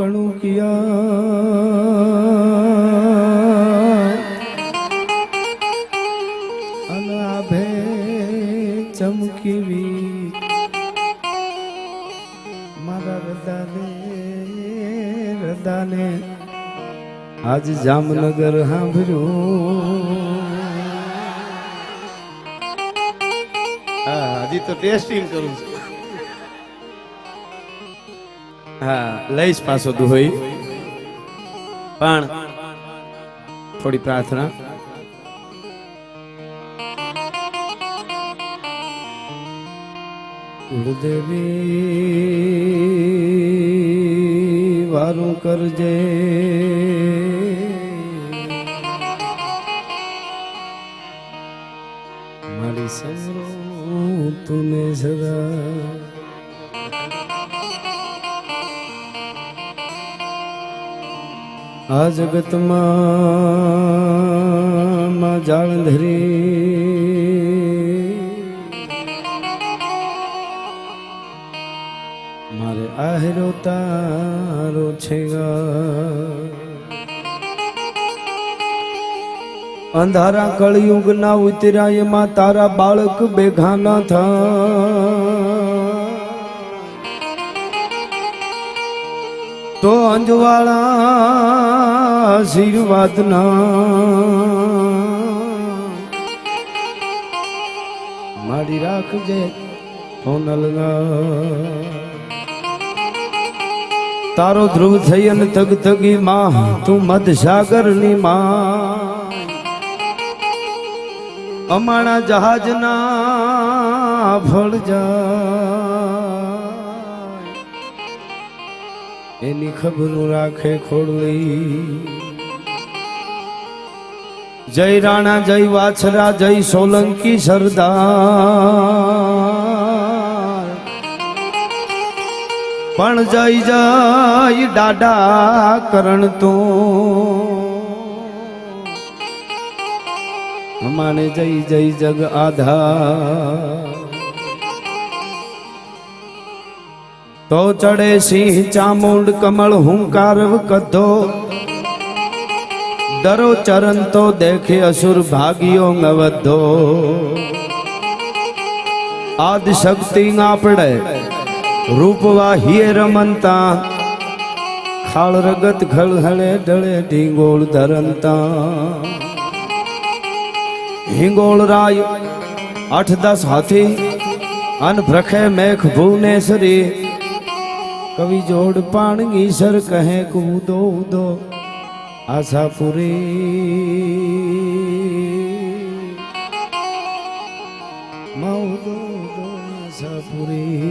कणु किया अनाभे चमकी वी मारा रदाने आज जामनगर सांभळ्यो હજી તો ટેસ્ટિંગ કરું છું. હા લઈશ પાછો દુહોઈ પણ થોડી પ્રાર્થના ગુરુદેવી વારું કરજે મારી સમરો તુને સદા આ જગતમાં જાળ ધરી મારે આહેરો તારો છે અંધારા કળયુગ ના ઉતર્યા એમાં તારા બાળક બેઘા ન થા તો અંજવાળા આશીર્વાદ ના મારી રાખજે સોનલગા તારો ધ્રુવ થઈ અને તગ તગી માં તું મધ સાગર ની માં અમાણા જહાજ ના ફળ જા એની ખબર રાખે ખોડલી જય રાણા જય વાછરા જય સોલંકી સરદાર પણ જય જય દાડા કરણ તો અમાને જય જય જગ આધાર તો ચડે સિંહ ચામુંડ કમળ હુંકાર કધો ડરો ચરણ તો દેખે અસુર ભાગ્યો નવધો આદિ શક્તિ આપડે રૂપવા હિય રમંતા ખાળ રગત ખળહળે ઢળે ઢીંગોળ ધરંતા હિંગોળ રાય 8-10 હાથી અન ભ્રખે મેઘ ભુવનેશ્વરી કવિ જોડ પાણગી સર કહે કૂદો ઉદો આશાપુરી મૌદો આશાપુરી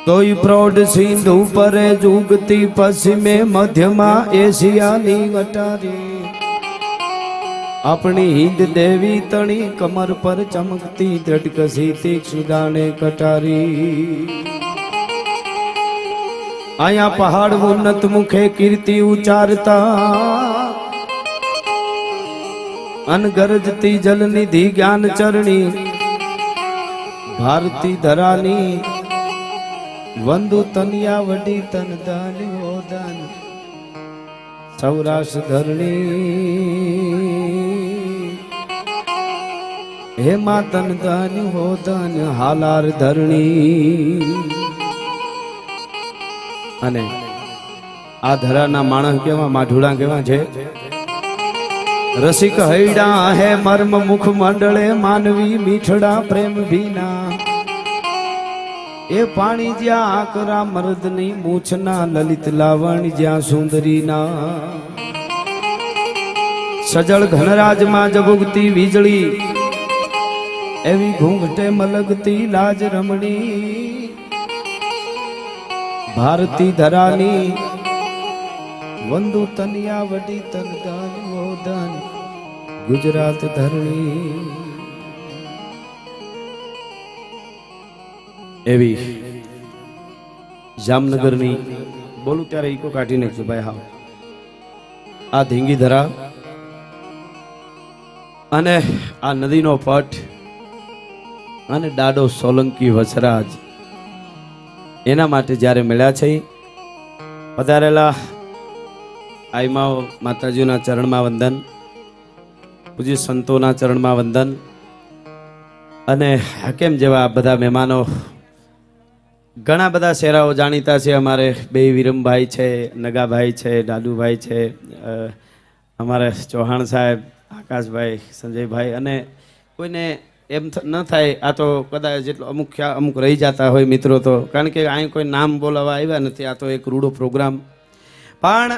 તોય પ્રૌઢ સિંધુ પરે જુગતી પશ્ચિમે મધ્યમાં એશિયાની ગટારી अपनी हिंद देवी तणी कमर पर चमकती द्रटकसी तीक्ष्ण कटारी आया पहाड़ उन्नत मुखे कीर्ति उचारता अनगरजती जल निधि ज्ञान चरणी भारती धरानी वंदु तनिया वडी तन दान हो दान सौराष्ट्र धरणी हे मातन दान हो दान हालार धरणी અને આ ધરાના માણસ કેવા માઢુડા કેવા છે રસિક હૈડા હે મર્મ મુખ મંડળે માનવી મીઠડા પ્રેમ ભીના એ પાણી જ્યાં આકરા મર્દની મૂછના લલિત લાવણ જ્યાં સુંદરીના સજળ ઘનરાજમાં જબુગતી વીજળી એવી ઘૂંઘટે મલગતી લાજ રમણી ભારતી ધરાની વંદુ તનિયા વડી તન દાન વોદન ગુજરાત ધરણી એવી જામનગરની બોલું ત્યારે ઈકો કાઢી નાખજો ભાઈ હા આ ધીંગી ધરા અને આ નદીનો પટ અને દાડો સોલંકી વસરાજ એના માટે જ્યારે મળ્યા છે પધારેલા આઈમાઓ માતાજીના ચરણમાં વંદન, પૂજ્ય સંતોના ચરણમાં વંદન અને હાકેમ જેવા બધા મહેમાનો, ઘણા બધા શેરાઓ જાણીતા છે. અમારે બે વિરમભાઈ છે, નગાભાઈ છે, દાદુભાઈ છે, અમારે ચૌહાણ સાહેબ, આકાશભાઈ, સંજયભાઈ, અને કોઈને એમ ન થાય આ તો કદાચ જેટલો અમુક રહી જતા હોય મિત્રો, તો કારણ કે અહીં કોઈ નામ બોલાવવા આવ્યા નથી, આ તો એક રૂડો પ્રોગ્રામ. પણ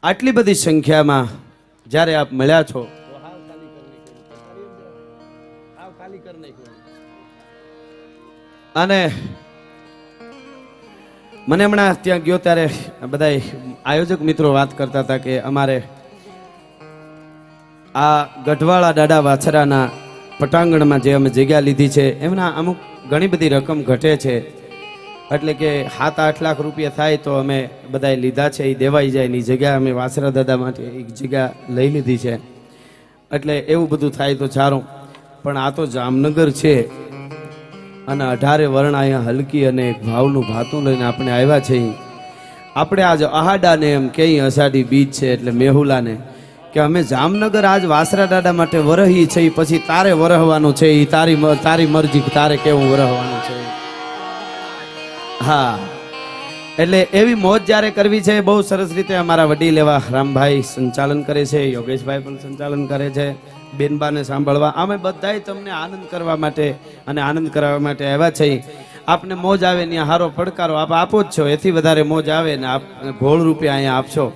આટલી બધી સંખ્યામાં જ્યારે આપ મળ્યા છો અને મને હમણાં ત્યાં ગયો ત્યારે બધા આયોજક મિત્રો વાત કરતા હતા કે અમારે આ ગઢવાળા દાડા વાછરાના પટાંગણમાં જે અમે જગ્યા લીધી છે એમના અમુક ઘણી બધી રકમ ઘટે છે, એટલે કે 7-8 લાખ રૂપિયા થાય તો અમે બધાએ લીધા છે, એ દેવાઈ જાય ની જગ્યા અમે વાછરા દાદા માટે એક જગ્યા લઈ લીધી છે. એટલે એવું બધું થાય તો સારું. પણ આ તો જામનગર છે અને 18 વર્ણ અહીંયા હલકી અને એક ભાવનું ભાતું લઈને આપણે આવ્યા છે. આપણે આજ અહાડાને એમ કે અષાઢી બીજ છે એટલે મેહુલાને કે અમે જામનગર આજ વાસરા દાદા માટે વરહી છે, પછી તારે વરહવાનું છે, એ તારી મરજી, તારે કેવું વરહવાનું છે. હા, એટલે એવી મોજ જ્યારે કરવી છે બહુ સરસ રીતે અમારા વડીલ એવા રામભાઈ સંચાલન કરે છે, યોગેશભાઈ પણ સંચાલન કરે છે, બેનબાને સાંભળવા અમે બધાય તમને આનંદ કરવા માટે અને આનંદ કરાવવા માટે આવ્યા છે. આપને મોજ આવે ને હારો પડકારો આપ આપો જ છો, એથી વધારે મોજ આવે ને આપ ગોળ રૂપિયા અહીંયા આપશો,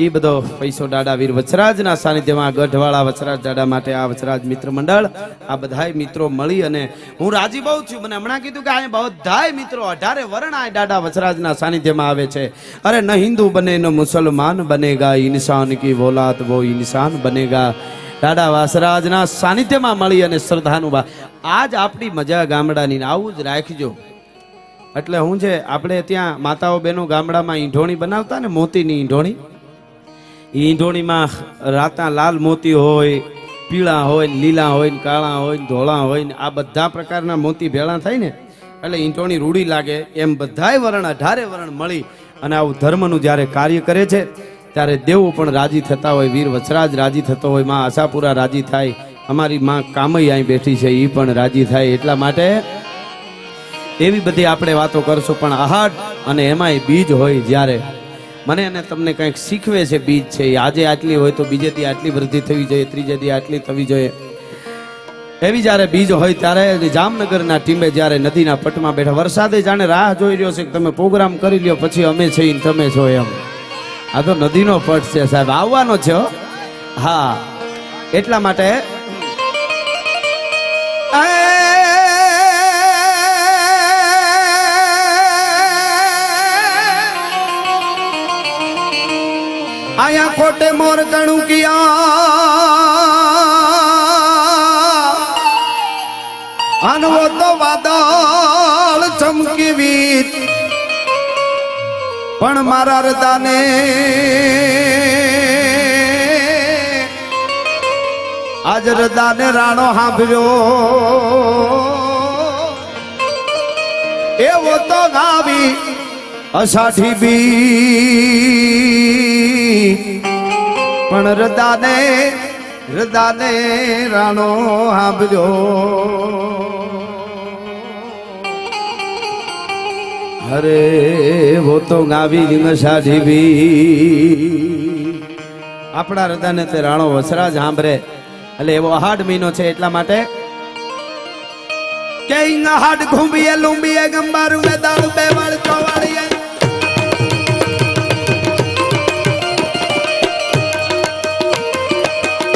એ બધો પૈસો દાદા વીર વચરાજના સાનિધ્યમાં ગઢવાળા વચરાજ દાદા માટે આ વચરાજ મિત્ર મંડળ આ બધાય મિત્રો મળી અને હું રાજી બહુ છું. મને હમણાં કીધું કે અહીંયા બધાય મિત્રો 18 વર્ણ આ દાદા વચરાજના સાનિધ્યમાં આવે છે. અરે ન હિન્દુ બને ન મુસલમાન બનેગા, ઇન્સાન કી વોલાત વો ઇન્સાન બનેગા. દાદા વાસરાજના સાનિધ્યમાં મળી અને શ્રદ્ધાનું આજ આપણી મજા ગામડાની આવું જ રાખજો. એટલે હું છે આપણે ત્યાં માતાઓ બહેનો ગામડામાં ઈંઢોણી બનાવતા ને, મોતીની ઈંઢોણી, ઈંઢોણીમાં રાતા લાલ મોતી હોય, પીળા હોય, લીલા હોય, કાળા હોય, ધોળા હોય, આ બધા પ્રકારના મોતી ભેળા થાય ને એટલે ઈંઢોણી રૂડી લાગે. એમ બધાય વર્ણ 18 વર્ણ મળી અને આવું ધર્મનું જ્યારે કાર્ય કરે છે ત્યારે દેવો પણ રાજી થતા હોય, વીર વચરાજ રાજી થતો હોય, માં આશાપુરા રાજી થાય, અમારી માં કામઈ અહીં બેઠી છે એ પણ રાજી થાય. એટલા માટે એવી બધી આપણે વાતો કરશું. પણ આહાડ અને એમાંય બીજ હોય, જ્યારે મને અને તમને કંઈક શીખવે છે બીજ છે, આજે આટલી હોય તો બીજે દી આટલી વૃદ્ધિ થવી જોઈએ, ત્રીજે દી આટલી થવી જોઈએ, એવી જ્યારે બીજ હોય ત્યારે જામનગરના ટીમે જ્યારે નદીના પટમાં બેઠા, વરસાદે જાણે રાહ જોઈ રહ્યો છે કે તમે પ્રોગ્રામ કરી લ્યો પછી અમે છીએ ને તમે છો એમ. આ તો નદીનો પટ છે સાહેબ, આવવાનો છે. હા, એટલા માટે આયા કોટે મોર ગણું કિયા અનવો તો વાદળ ચમકી વીત, પણ મારા હૃદયને આજ હૃદયને રાણો સાંભળ્યો એવો તો ગાવી અષાઢી બી, પણ હૃદયને રાણો સાંભળ્યો. અરે વો તો ગાવી અષાઢી બી, આપણા હૃદયને તે રાણો વસરાજ સાંભળે. એટલે એવો આહાડ મહિનો છે. એટલા માટે કે આહાડ ઘૂંબીએ લુંબીએ ગંબારું મે દાળ બે વાળ ચોવાળીએ,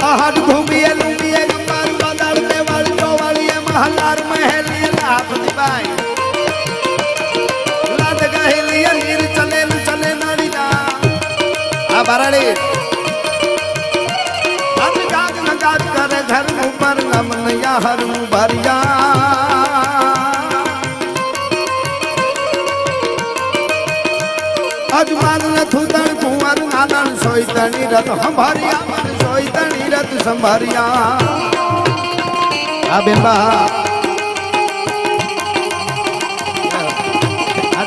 આહાડ ઘૂંબીએ લુંબીએ ગંબારું મે દાળ બે વાળ ચોવાળીએ, મહલાર મહેલીએ લાભની બાઈ લાદ ગહેલીએ નીર ચલે નાડીના આ બારાડી કરે ઘર ઉપર ગમનયા હરું ભરિયા, અજમાન થુદણ કુંવર નાનણ સોયતણી રત સંભારિયા, સોયતણી રત સંભારિયા. આ બેનબા આ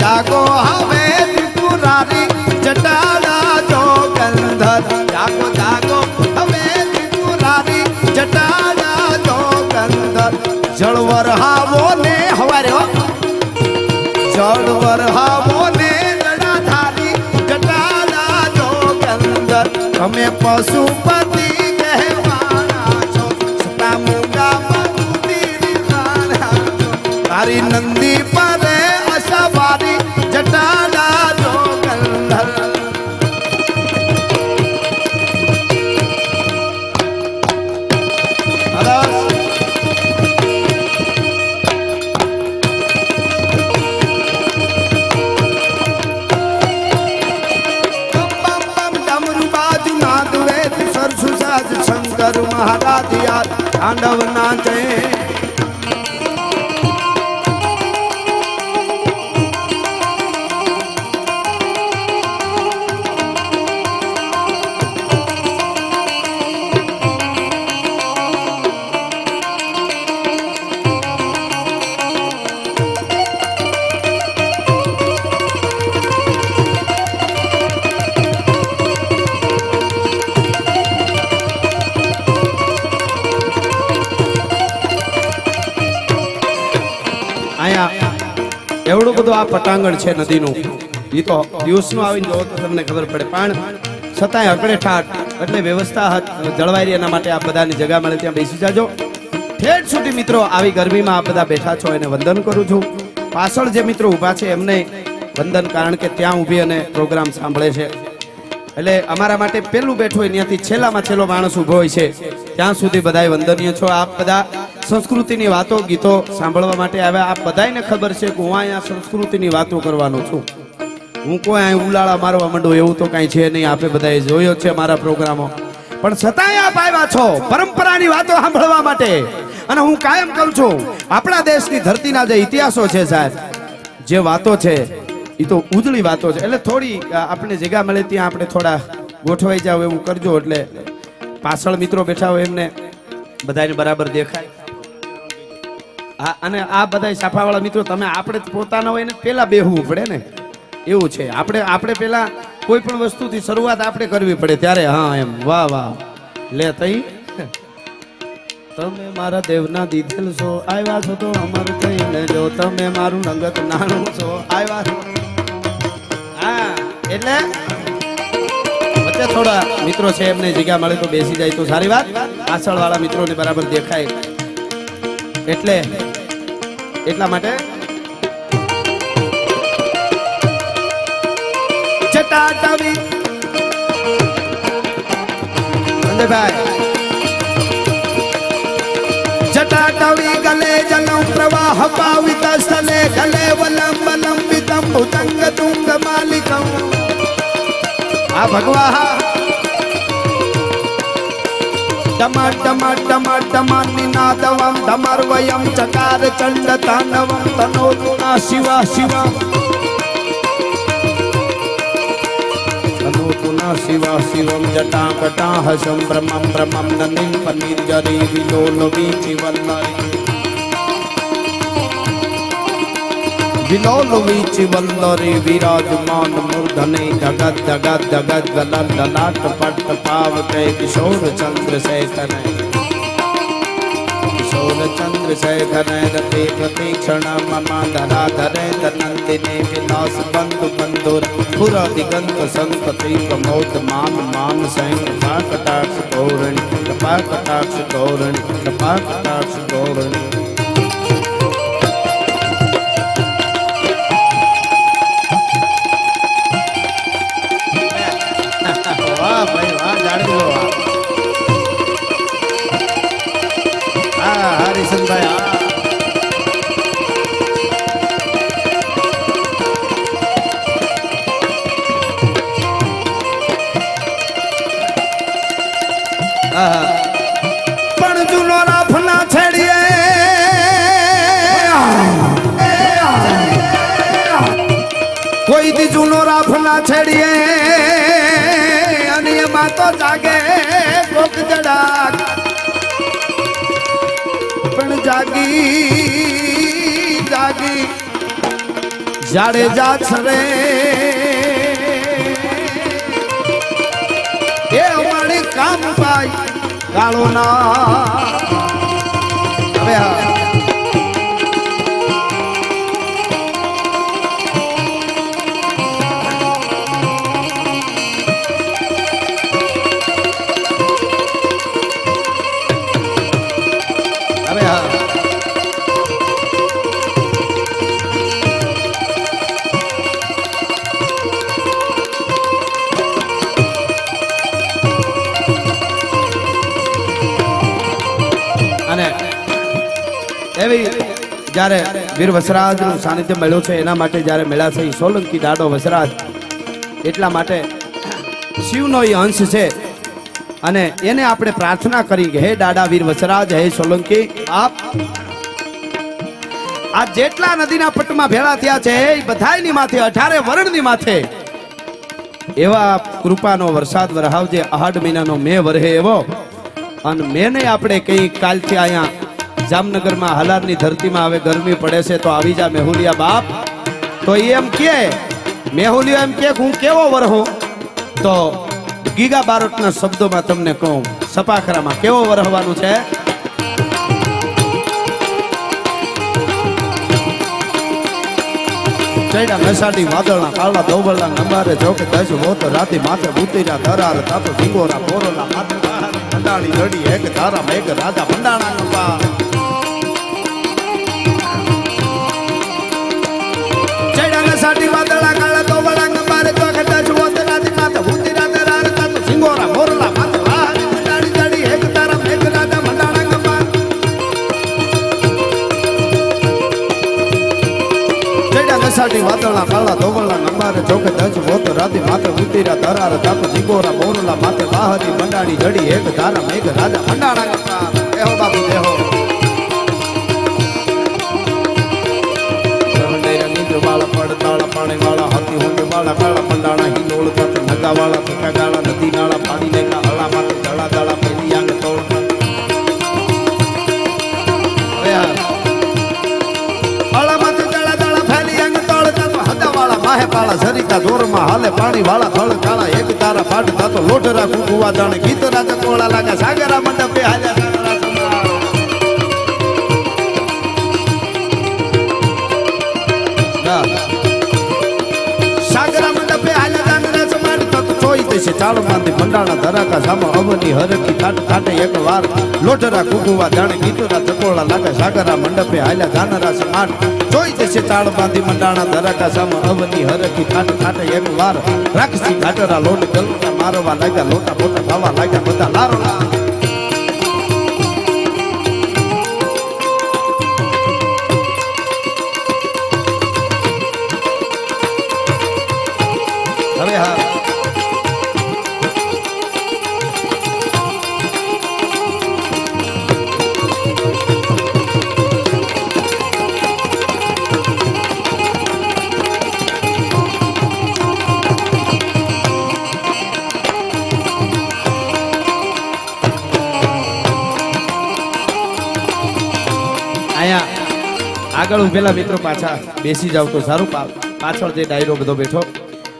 જાગો હવે ત્રિપુરારી જટાડા જોગંધર જાગો જાગો હવે ત્રિપુરારી જટાડા જોગંધર જળવર હાવો ને હવારે જળવર હાવો ને જડાધારી જટાડા જોગંધર તમે પશુપતિ કહેવાના છો સતા મૂંગા પંક્તિ તારી નંદી પરે અસવારી જટાડા જોગંધર શંકર મહારાજ યાદ તાંડવ નાચે એવડું બધું આ પટાંગણ છે નદીનું એ તો દિવસનું આવીને જોવો તો તમને ખબર પડે પણ છતાંય અકડે ઠાટ એટલે વ્યવસ્થા જળવાઈ રહે એના માટે આ બધાની જગા મળે ત્યાં બેસી જાજો ઠેઠ સુધી મિત્રો આવી ગરમીમાં આ બધા બેઠા છો એને વંદન કરું છું પાછળ જે મિત્રો ઊભા છે એમને વંદન કારણ કે ત્યાં ઊભી અને પ્રોગ્રામ સાંભળે છે એટલે અમારા માટે પેલું બેઠું હોય ત્યાંથી છેલ્લામાં છેલ્લો માણસ ઊભો હોય છે ત્યાં સુધી બધાય વંદનીય છો આપ બધા સંસ્કૃતિની વાતો ગીતો સાંભળવા માટે આવ્યા આપ બધાને ખબર છે કે હું અહીંયા સંસ્કૃતિની વાતો કરવાનો છું હું કોઈ અહીં ઉલાળા મારવા માંડું એવું તો કાંઈ છે નહીં આપે બધાએ જોયો છે મારા પ્રોગ્રામો પણ છતાંય આપ આવ્યા છો પરંપરાની વાતો સાંભળવા માટે અને હું કાયમ કહું છું આપણા દેશની ધરતીના જે ઇતિહાસો છે સાહેબ જે વાતો છે એ તો ઉજળી વાતો છે એટલે થોડી આપણે જગ્યા મળે ત્યાં આપણે થોડા ગોઠવાઈ જાવ એવું કરજો એટલે પાછળ મિત્રો બેઠા હોય એમને બધાને બરાબર દેખાય હા અને આ બધા સાફાવાળા મિત્રો તમે આપણે પોતાના હોય ને પેલા બેહવું પડે ને એવું છે આપણે પેલા કોઈ પણ વસ્તુથી શરૂઆત આપણે કરવી પડે ત્યારે હા એમ વાહ વાહ લે તઈ તમે મારા દેવના દીધેલ છો આવ્યા છો તો અમારું કઈ લેજો તમે મારું નંગત નાનું છો આવ્યા છો હા એટલે વચ્ચે થોડા મિત્રો છે એમને જગ્યા મળે તો બેસી જાય તો સારી વાત પાછળ વાળા મિત્રોને બરાબર દેખાય એટલા માટે જટાટવી સંજયભાઈ જટાટવી ગલે જલમ પ્રવાહ પાવિત સ્થલે ગલે વલમ વલંબિતમ ભુજંગ તુંગ માલિકમ આ ભગવા ટમા ટમા ટમા ટમા નિનાદવમ ધમર્વયમ ચકાર ચંડ તાંડવમ તનોતુના શિવા શિવા તનોતુના શિવા શિવમ જટા કટા હસમ બ્રહ્મમ બ્રહ્મમ નનિમ પનિર્જરી વિલોલવી ચિવલ્લરી વિલોલવી ચિવલ્લરી વિરાજમાન મૂર્ધને જગત જગત જગત ગલત લલાટ પટ પાવકે કિશોર ચંદ્રશેખર કિશોર ચંદ્રશેખર રતે પ્રતીક્ષણ મમ ધરાધરે તનંદિને વિલાસ બંધુ બંધુર પુર દિગંત સંતતિ પ્રમોદ માન માન સૈન કટાક્ષ ગૌરણી કપા કટાક્ષ ગૌરણી કપા કટાક્ષ ગૌરણી પણ જૂનો રાફના છેડીએ કોઈ દી જૂનો રાફના છેડીએ અને એમાં તો જાગે કોક જડાક પણ જાગી જાગી જાડેજા છરે એ અમારે કામ પાય કાળો ના હવે એવી જ્યારે વીર વસરાજનું સાનિધ્ય મળ્યું છે એના માટે જ્યારે મેળા થઈ સોલંકી દાડો વસરાજ એટલા માટે શિવનો એ અંશ છે અને એને આપણે પ્રાર્થના કરી કે હે દાડા વીર વસરાજ હે સોલંકી આપ આ જેટલા નદીના પટમાં ભેળા થયા છે એ બધાયની માથે 18 વર્ણની માથે એવા કૃપાનો વરસાદ વરહાવજે આહાડ મહિનાનો મે વરહે એવો અને મેને આપણે કઈ કાલથી અહીંયા જામનગરમાં હાલારની ધરતીમાં હવે ગરમી પડે છે તો આવી જા મેહુલિયા બાપ તો એમ કે મેહુલિયો એમ કે હું કેવો વરહો તો ગીગા બારોટના શબ્દોમાં તમને કહું સપાખરામાં કેવો વરહવાનું છે ચૈડા મેસાડી વાદળના કાળા દોબળના નંબારે જોકે દસ વોત રાતી માથે ભૂતીના ધરાર તાતો સિંગોરા પોરોના માથે મંડાણી જડી એક ધારા મેઘ રાજા મંડાણા નંબા સાડી વાદળા કાળા દોબળા નંબારે જોકે દસ વોત રાતી માથે ભૂતીના ધરાર તાતો સિંગોરા પોરોના માથે મંડાણી જડી એક ધારા મેઘ રાજા મંડાણા નંબા સાડી વાદળા કાળા દોબળના નંબારે જોકે દસ વોત રાતી માથે ઉતર્યા ધરાર તાપ જીગોરા બોરલા માથે બહારી મંડાણી જડી એક ધારા મેઘ રાજા મંડાણા દેહો બાપુ દેહો નીંદ્ર વાળા પડતાળા પાણી વાળા હાથી હોંગે વાળા કાળા મંડાણા હિલોળ સાથે નગા વાળા થકા ગાળા નદી નાળા પાણી લેખા હળા માથે દળા દળા પેલી આંગ તોડ સરિતા જોરમાં હાલે પાણી વાળા ફળ કાળા એક તારા પાટ થાતો લોટરા કુકુવા જાણે ગીત રાજા કોળા લાગા સાગરા મંડપે હાલ્યા સાગરા મંડપે હાલ્યા જાનરા સમાડ તત ચોઈ દેશે ચાળ માંદી મંડાણા ધરાકા સામો અવની હરકી ઠાટ ઠાટે એક વાર લોટરા કુકુવા જાણે ગીત રાજા કોળા લાગા સાગરા મંડપે હાલ્યા જાનરા સમાડ જોઈ દેશે તાળ બાંધી મંડાણા ધરાકા સામ અવની હરકી ઠાટ ઠાટે એક વાર રાખસી ઘાટરા લોટ ગલટા મારવા લાગ્યા લોટા મોટા ખાવા લાગ્યા બધા લારોલા હવે હા આગળ ઉભેલા મિત્રો પાછા બેસી જાવ તો સારું પાછળ જે ડાયરો બધો બેઠો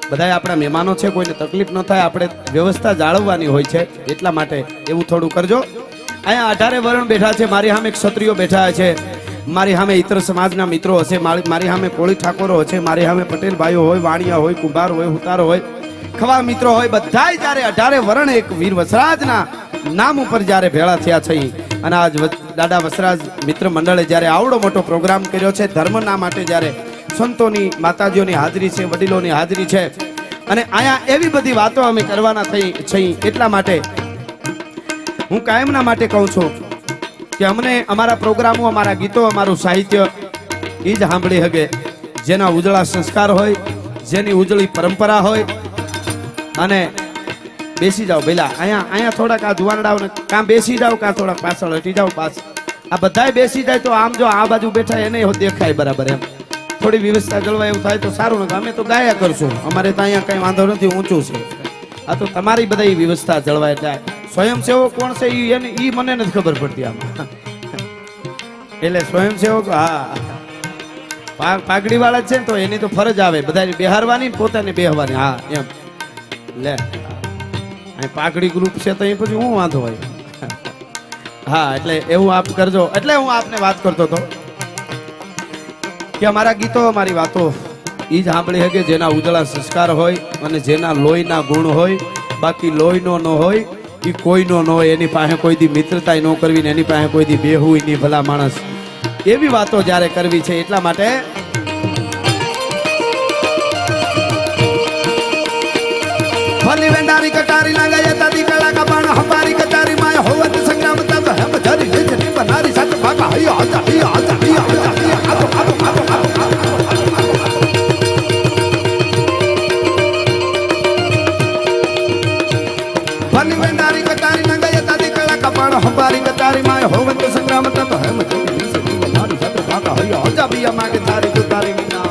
બધા આપણા મહેમાનો છે કોઈને તકલીફ ન થાય આપણે વ્યવસ્થા જાળવવાની હોય છે એટલા માટે એવું થોડું કરજો અહીંયા 18 વરણ બેઠા છે મારી સામે ક્ષત્રિયો બેઠા છે મારી સામે ઇતર સમાજના મિત્રો હશે મારી સામે કોળી ઠાકોરો હશે મારી સામે પટેલ ભાઈઓ હોય વાણિયા હોય કુંભાર હોય હુતારો હોય ખવા મિત્રો હોય બધાય જ્યારે 18 વરણ એક વીર વસરાજના નામ ઉપર જ્યારે ભેળા થયા છે અને આજ દાદા વસરાજ મિત્ર મંડળે જ્યારે આવડો મોટો પ્રોગ્રામ કર્યો છે ધર્મના માટે જ્યારે સંતોની માતાજીઓની હાજરી છે વડીલોની હાજરી છે અને અહીંયા એવી બધી વાતો અમે કરવાના થઈ એટલા માટે હું કાયમના માટે કહું છું કે અમને અમારા પ્રોગ્રામો અમારા ગીતો અમારું સાહિત્ય એ જ સાંભળી શકે જેના ઉજળા સંસ્કાર હોય જેની ઉજળી પરંપરા હોય અને બેસી જાઓ પેલા અહીંયા થોડાક આ જુવાનડાઓને કાં બેસી જાઓ કાં થોડાક પાછળ હટી જાઓ પાછ આ બધાય બેસી જાય તો આમ જો આ બાજુ બેઠા એને દેખાય બરાબર એમ થોડી વ્યવસ્થા જળવાય એવું થાય તો સારું નથી અમે તો ગાયા કરશું અમારે તો અહીંયા કઈ વાંધો નથી ઊંચું છે આ તો તમારી બધા વ્યવસ્થા જળવાય એટલે સ્વયંસેવક કોણ છે એ મને નથી ખબર પડતી આમાં એટલે સ્વયંસેવક હા પાઘડી વાળા છે ને તો એની તો ફરજ આવે બધા બેહારવાની ને પોતાને બેહવાની. હા એમ લે અહીં પાઘડી ગ્રુપ છે તો એ પછી હું વાંધો હોય. હા એટલે એવું આપ કરજો. એટલે હું આપને વાત કરતો હતો કે અમારા ગીતો અમારી વાતો એ જ સાંભળી શકે જેના ઉજળા સંસ્કાર હોય અને જેના લોહીના ગુણ હોય. બાકી લોહીનો ન હોય એ કોઈનો ન હોય. એની પાસે કોઈ દી મિત્રતા ન કરવી ને એની પાસે કોઈ દી બેહું નહીં ભલા માણસ. એવી વાતો જ્યારે કરવી છે એટલા માટે ભલી વેંડારી કટારી ના ગયા તાદી કળા કા બાણ હમારી કટારી માં હોવત સંગ્રામ તબ હમ ધરી લેજની બનારી સાથ ભાગા હૈયા આજા હૈયા આજા હૈયા આજા ભલી વેંડારી કટારી ના ગયા તાદી કળા કા બાણ હમારી કટારી માં હોવત સંગ્રામ તબ હમ ધરી લેજની બનારી સાથ ભાગા હૈયા આજા ભૈયા માગે તારી કટારી વિના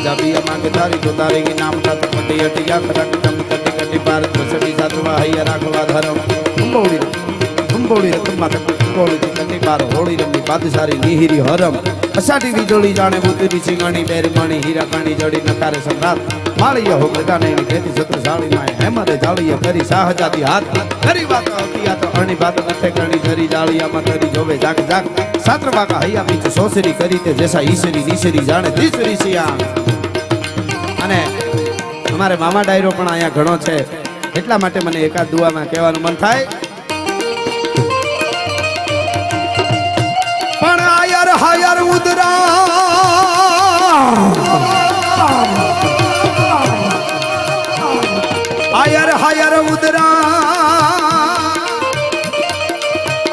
જાબિયા માગે તારી તો તારી નામ તા પટી અટિયા કરક તમ તટી કટી ભારત વસડી સાતવા હૈયા રાખવા ધરમ અંબોડી રકમમાં અંબોડી કટી બાર હોળી રમી બાદશારી નિહિરી હરમ અસાટી વીજળી જાણે બુદ્ધિની સિંગણી બેરમણી હીરા કાણી જડી નકારે સમ્રાટ માળીયા હો મૃદાને કેતી સત્રશાળી માં હેમરે જાળીયા કરી શાહજાદી હાથ કરી વાત હતી આ તો અણી વાત નથે કરણી જરી જાળીયામાં કરી જોવે જાગ જાગ સાતરવા કા હૈયા બીચ સોસરી કરી તે જેસા ઈસરી નીસરી જાણે દીસરી સિયા. અને અમારે મામા ડાયરો પણ અહીંયા ઘણો છે એટલા માટે મને એકાદ દુઆમાં કહેવાનું મન થાય. પણ આયર હાયર ઉદરા આયર હાયર ઉદરા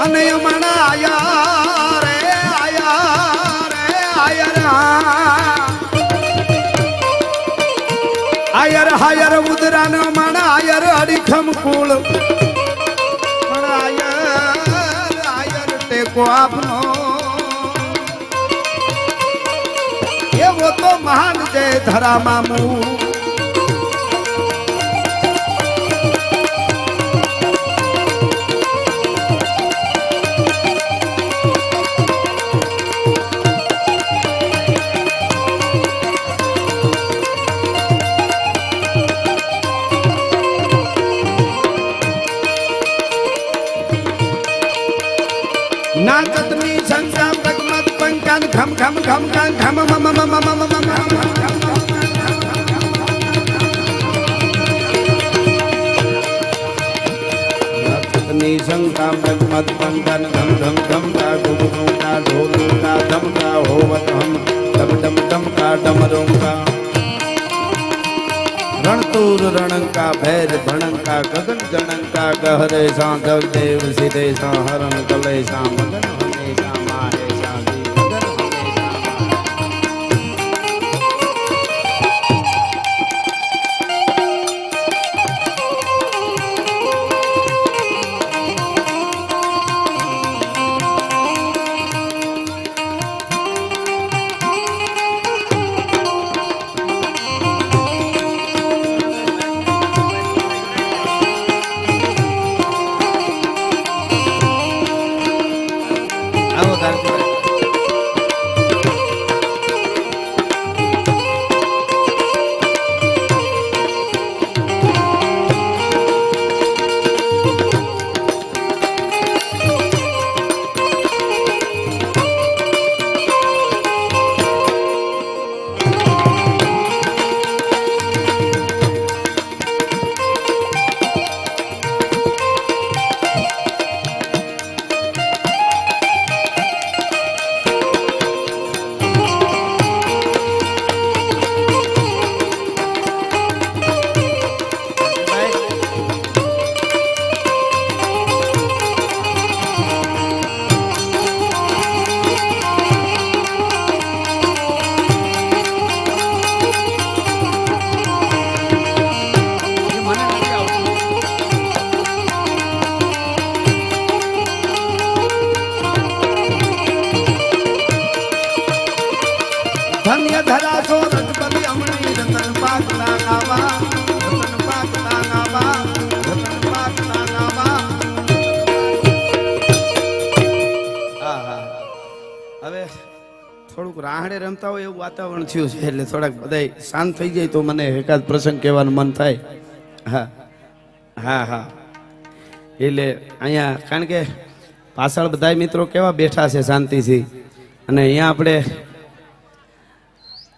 અને હમણાં આયા રે આયર આયર હાયર ઉદરા ન મણ આયર અડીખમ કુળ પણ આયર ટેકો આપનો એવો તો મહાન જય ધરા મામુ. નાચતની સંગ્રામ રગમત પંકાન ખમ ખમ ખમ ખમ ખમ મમ મમ મમ મમ નાચતની સંગ્રામ રગમત પંકાન ખમ ખમ ખમ કા ગુગુ કા ઢોલ કા ધમ કા હોવત હમ ડમ ડમ ડમ કા ડમરૂ કા રણતુર રણંકા ભૈર ભણંકા ગગન જણંકા ગહરે સા જગદેવ સિદ્ધે સા હરણ કલે સા મગન હમેશા માહે સા જી મગન આંગણે રમતા હોય એવું વાતાવરણ થયું છે એટલે થોડાક બધા શાંત થઈ જાય તો મને એકાદ પ્રસંગ કહેવાનું મન થાય. હા હા હા એટલે અહીંયા કારણ કે પાછળ બધા મિત્રો કેવા બેઠા છે શાંતિથી, અને અહીંયા આપણે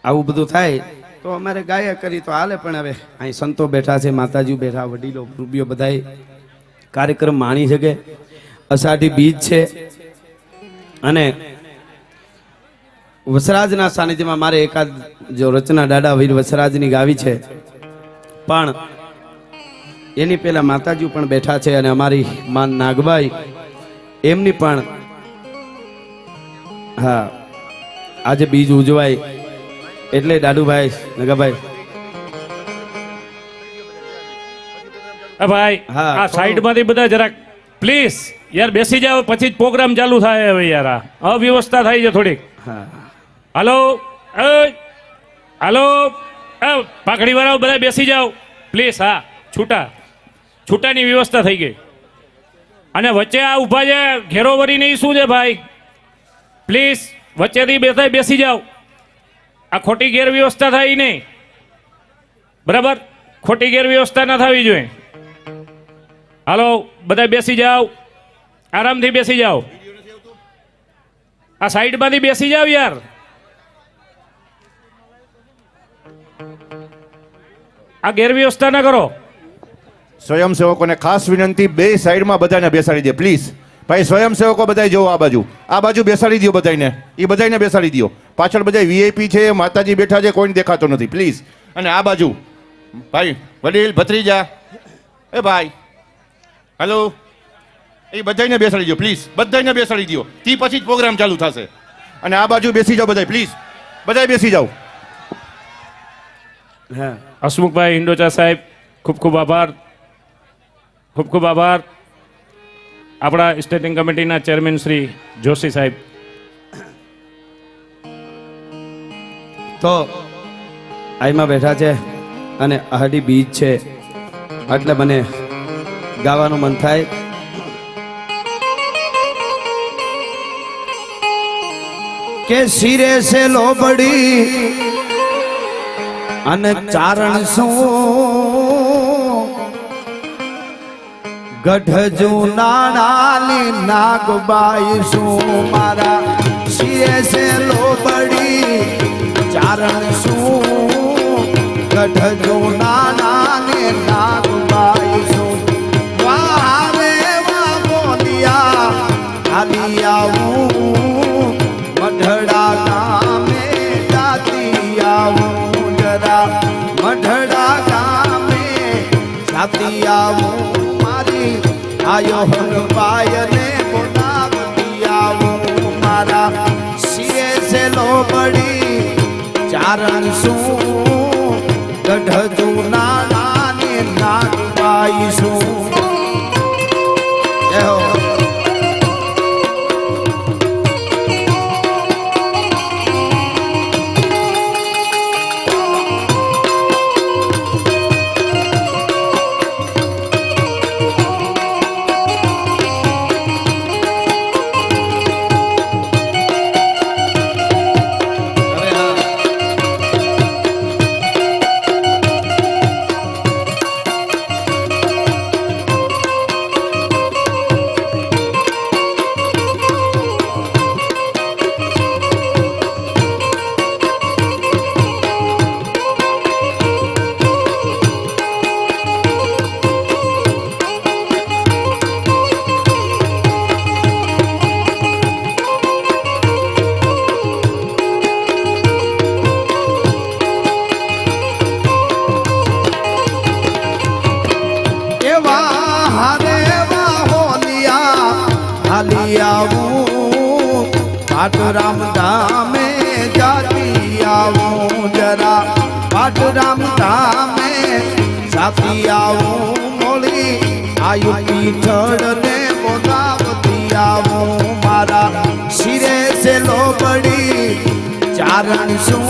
આવું બધું થાય તો અમારે ગાયા કરી તો હાલે, પણ હવે અહીં સંતો બેઠા છે, માતાજી બેઠા, વડીલો રૂપિયો બધા કાર્યક્રમ માણી શકે. અષાઢી બીજ છે અને વસરાજના સાનિધ્યમાં મારે એકાદ જો રચના દાડા વીર વસરાજની ગાવી છે, પણ એની પેલા માતાજી પણ બેઠા છે અને અમારી માન નાગબાઈ એમની પણ હા આજે બીજ ઉજવાય એટલે દાદુભાઈ નગાભાઈ ભાઈ આ સાઈડ માંથી બધા જરાક પ્લીઝ યાર બેસી જાઓ, પછી જ પ્રોગ્રામ ચાલુ થાય. હવે યાર આ અવ્યવસ્થા થાય છે થોડીક. હાલો હાલો પાઘડી વાળાઓ બધા બેસી જાઓ પ્લીઝ. હા છૂટાની વ્યવસ્થા થઈ ગઈ. અને વચ્ચે આ ઊભા છે ઘેરો વરીને ઈ શું છે ભાઈ, પ્લીઝ વચ્ચેથી બેસી જાઓ. આ ખોટી ગેરવ્યવસ્થા થાય નહીં, બરાબર? ખોટી ગેરવ્યવસ્થા ના થવી જોઈએ. હાલો બધા બેસી જાઓ, આરામથી બેસી જાઓ. આ સાઈડમાંથી બેસી જાઓ યાર. આ ગેરવ્યવસ્થા ના કરો. સ્વયંસેવકોને ખાસ વિનંતી, બે સાઈડમાં બધાને બેસાડી દે પ્લીઝ. ભાઈ સ્વયંસેવકો બધા જોવો, આ બાજુ બેસાડી દો બધાને, એ બધાને બેસાડી દો. પાછળ બધા વીઆઈપી છે, માતાજી બેઠા છે, કોઈને દેખાતો નથી પ્લીઝ. અને આ બાજુ ભાઈ વડીલ ભત્રીજા, એ ભાઈ હેલો, એ બધાને બેસાડી દો પ્લીઝ, બધાને બેસાડી દો. તે પછી જ પ્રોગ્રામ ચાલુ થશે. અને આ બાજુ બેસી જાઓ બધા પ્લીઝ, બધા બેસી જાઓ. હા હસમુખભાઈ હિંડોચા સાહેબ ખૂબ ખૂબ આભાર, ખૂબ ખૂબ આભાર. આપણા સ્ટેટિંગ કમિટીના ચેરમેન શ્રી જોશી સાહેબ. તો આઈમાં બેઠા છે અને અહાડી બીજ છે એટલે મને ગાવાનું મન થાય. કે શિરે સે લોબડી અને ચારણ શું ગઢ જૂનાની નાગબાઈ શું મારા શિરે સે લોબડી ચારણ શું ગઢ જૂનાની નાગબાઈ શું વારે વા બોલિયા હાલી આવું મઢડા ગામે જાતી આવું જરા મઢડા ગામે જાતી આવું મારી આયો હરવાયને બોલાવતી આવું મારા શિરે સે લોબડી ચારણ શું ગઢ જૂનાને નાગબાઈ શું. જય હો. પાટરામ ધામે જાતી આવું જરા પાટરામ ધામે જાતી આવું મોળી આયુ પીઠળ ને બોલાવતી આવું મારા શિરે સે લોબડી ચારણ શું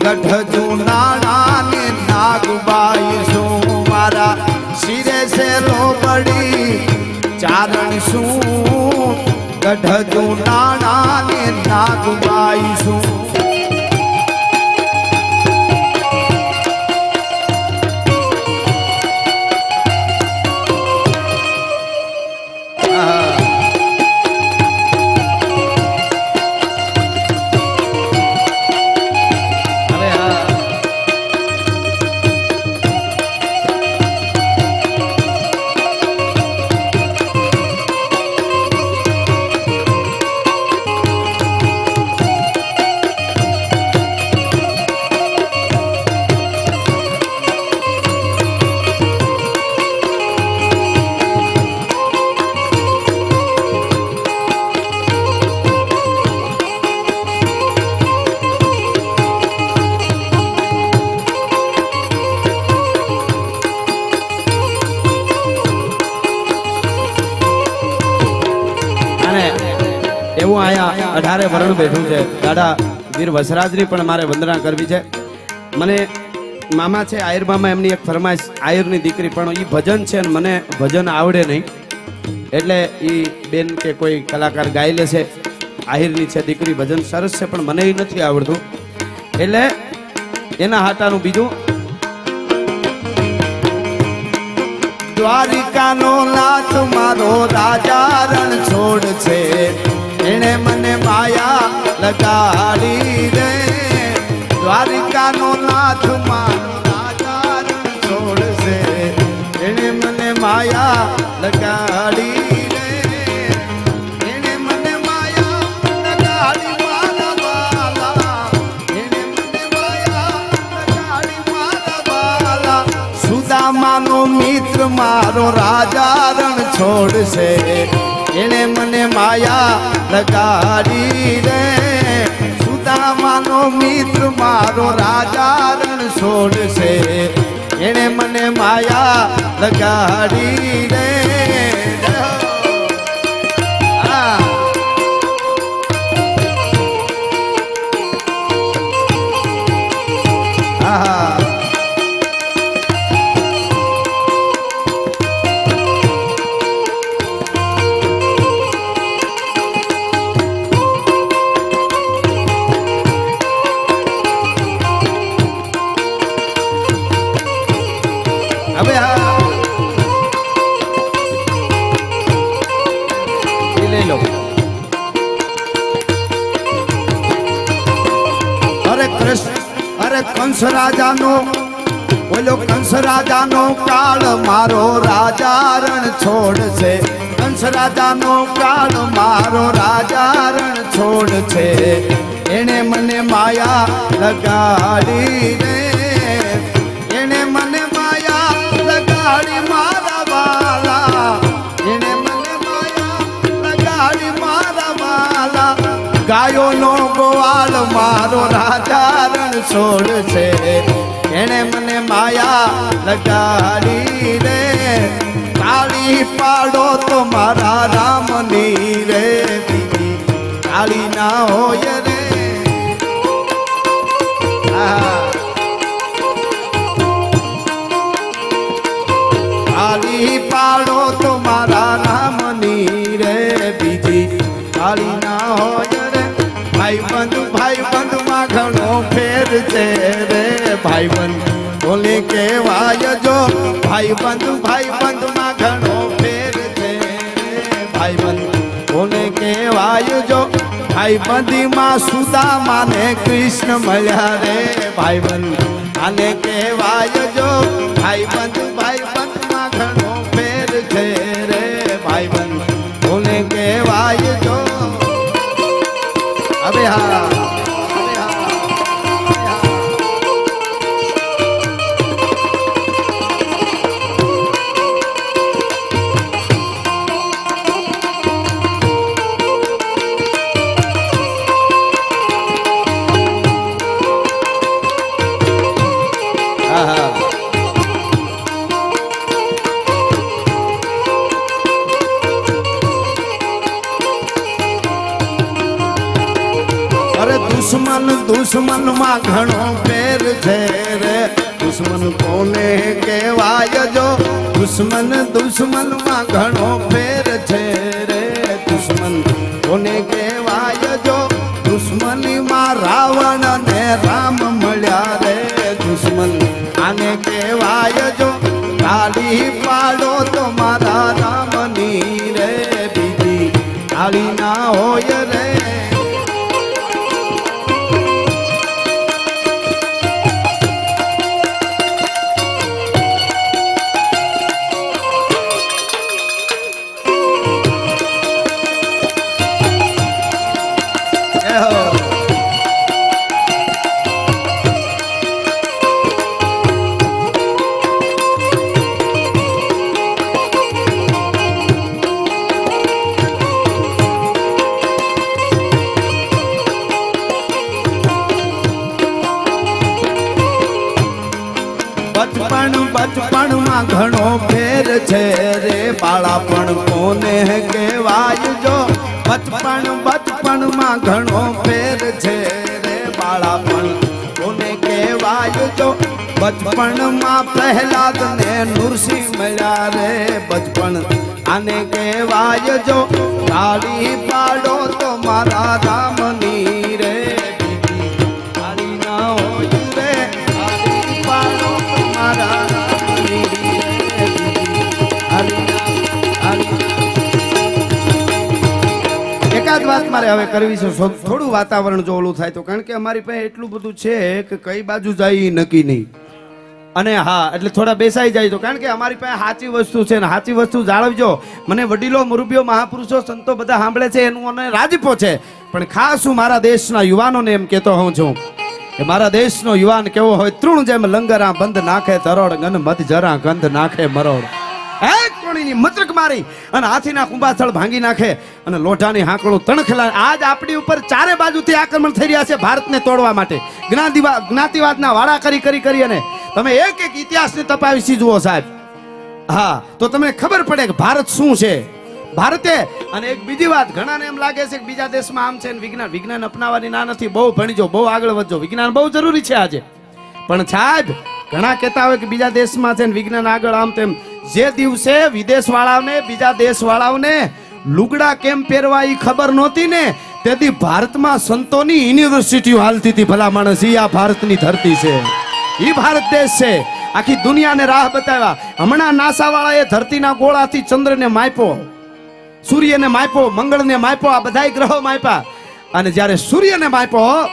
ગઢ જૂનાને નાગબાઈ શું મારા શિરે સે લોબડી ચારણ શું ગઢ નાણા ને નાગબાઈશું એવું અહીંયા 18 વરણ બેઠું છે દાદા વીર વસરાજની પણ મારે વંદના કરવી છે. મને મામા છે આયર મામા, એમની એક ફરમાઈશ, આયરની દીકરી પણ એ ભજન છે અને મને ભજન આવડે નહીં, એટલે એ બેન કે કોઈ કલાકાર ગાઈ લે છે. આહિરની છે દીકરી, ભજન સરસ છે પણ મને એ નથી આવડતું, એટલે એના હાટાનું બીજું દ્વારિકાનો નાથ મારો રાજા રણ છોડ છે, એને મને માયા લગાડી રે. દ્વારિકાનો નાથ મારો રાજા રણ છોડ છે, એને મને માયા લગાડી રે. એને મને માયા લગાડી મારા વાલા, એને મને માયા લગાડી મારા વાલા. સુદામાનો મિત્ર મારો રાજા રણ છોડ છે, એને મને માયા લગાડી રે. સુદામાનો મિત્ર મારો રાજા રણ છોડ છે, એને મને માયા લગાડી રે. હવે લઈ લો. અરે કૃષ્ણ, અરે કંસ રાજાનો બોલો, કંસ રાજાનો કાળ મારો રાજા રણ છોડ છે. કંસ રાજાનો કાળ મારો રાજા રણ છોડ છે, એને મને માયા લગાડી રે. એને મને માયા લગાડી મારા વાલા, એને મને માયા લગાડી મારા વાલા. ગાયોનો ગોવાળ મારો રાજા રણ છોડ છે, એને મને માયા લગાડી રે. કાળી પાડો તો મારા રામની રે, બીજી કાળી ના હોય રે. કાળી પાડો તો મારા રામની રે, બીજી કાળી ના હોય રે. ભાઈ બંધ માં ઘણો ફેર છે રે. ભાઈ બંધ બોલે કેવાય જો, ભાઈ બંધ માં ઘણો ફેર છે રે. ભાઈ બંધ બોલે કેવાય જો, ભાઈ બંધી માં સુદામા ને કૃષ્ણ મળ્યા રે. ભાઈ બંધ આને કેવાય જો, ભાઈ બંધ માં ઘણો ફેર છે રે. ભાઈ બંધ બોલે કેવાય જો. હવે હા દુશ્મન માં ઘણો ફેર છે રે. દુશ્મન કોને કહેવાય જો, દુશ્મન માં ઘણો ફેર છે રે. દુશ્મન કોને કહેવાય જો દુશ્મનીમાં રાવણ ને રામ મળ્યા રે દુશ્મન આને કહેવાય જો તાળી પાડો તો મારા રામની રે બીજી તાળી ના હોય રે બચપણમાં ઘણો ફેર છે રે બાળાપણ કોને કહેવાય જો બચપણમાં ઘણો ફેર છે રે બાળાપણ કોને કહેવાય જો બચપણમાં પ્રહલાદ ને નૃસિંહ મળ્યા રે બચપણ આને કહેવાય જો તાળી પાડો તો મારા રામની રે તાળી ના હોય રે તાળી પાડો તો મારા એકાદ વાત મારે હવે કરવી છે થોડું વાતાવરણ જો ઓલું થાય તો કારણ કે અમારી પાસે એટલું બધું છે કે કઈ બાજુ જાય નક્કી નહીં અને હા એટલે થોડા બેસાઈ જાય તો કારણ કે અમારી પાસે સાચી વસ્તુ છે ને સાચી વસ્તુ જાળવજો મને વડીલો મુરબ્બીઓ મહાપુરુષો સંતો બધા સાંભળે છે એનું મને રાજીપો છે પણ ખાસ હું મારા દેશના યુવાનોને એમ કહેતો હોઉં છું કે મારા દેશનો યુવાન કેવો હોય તૃણ જેમ લંગરા બંધ નાખે તરોડ ગન મત જરા ગંધ નાખે મરોડ એક કોણીની મચક મારી અને હાથીના કુંભાથળ ભાંગી નાખે અને લોઢાની હાંકળું તણખલા આજ આપણી ઉપર ચારે બાજુથી આક્રમણ થઈ રહ્યા છે ભારતને તોડવા માટે જ્ઞાતિવાદના વાડા કરી અને તમે એક ઇતિહાસને તપાવી જુઓ સાહેબ હા તો તમને ખબર પડે કે ભારત શું છે ભારતે અને એક બીજી વાત ઘણાને એમ લાગે છે કે બીજા દેશમાં આમ છે ને વિજ્ઞાન અપનાવવાની ના નથી બહુ ભણીજો બહુ આગળ વધજો વિજ્ઞાન બહુ જરૂરી છે આજે પણ સાહેબ ઘણા કહેતા હોય કે બીજા દેશમાં છે ને વિજ્ઞાન આગળ આમ તેમ જે દિવસે વિદેશ વાળાઓને બીજા દેશ વાળાઓને લુગડા કેમ પહેરવા એ ખબર નહોતી ને તેથી ભારતમાં સંતોની યુનિવર્સિટીઓ હાલતી હતી ભલા માણસ આ ભારતની ધરતી છે એ ભારત દેશ છે આખી દુનિયાને રાહ બતાવ્યા હમણાં નાસા વાળાએ ધરતીના ગોળાથી ચંદ્રને માપ્યો સૂર્યને માપ્યો મંગળને માપ્યો આ બધા ગ્રહો માપ્યા અને જ્યારે સૂર્યને માપ્યો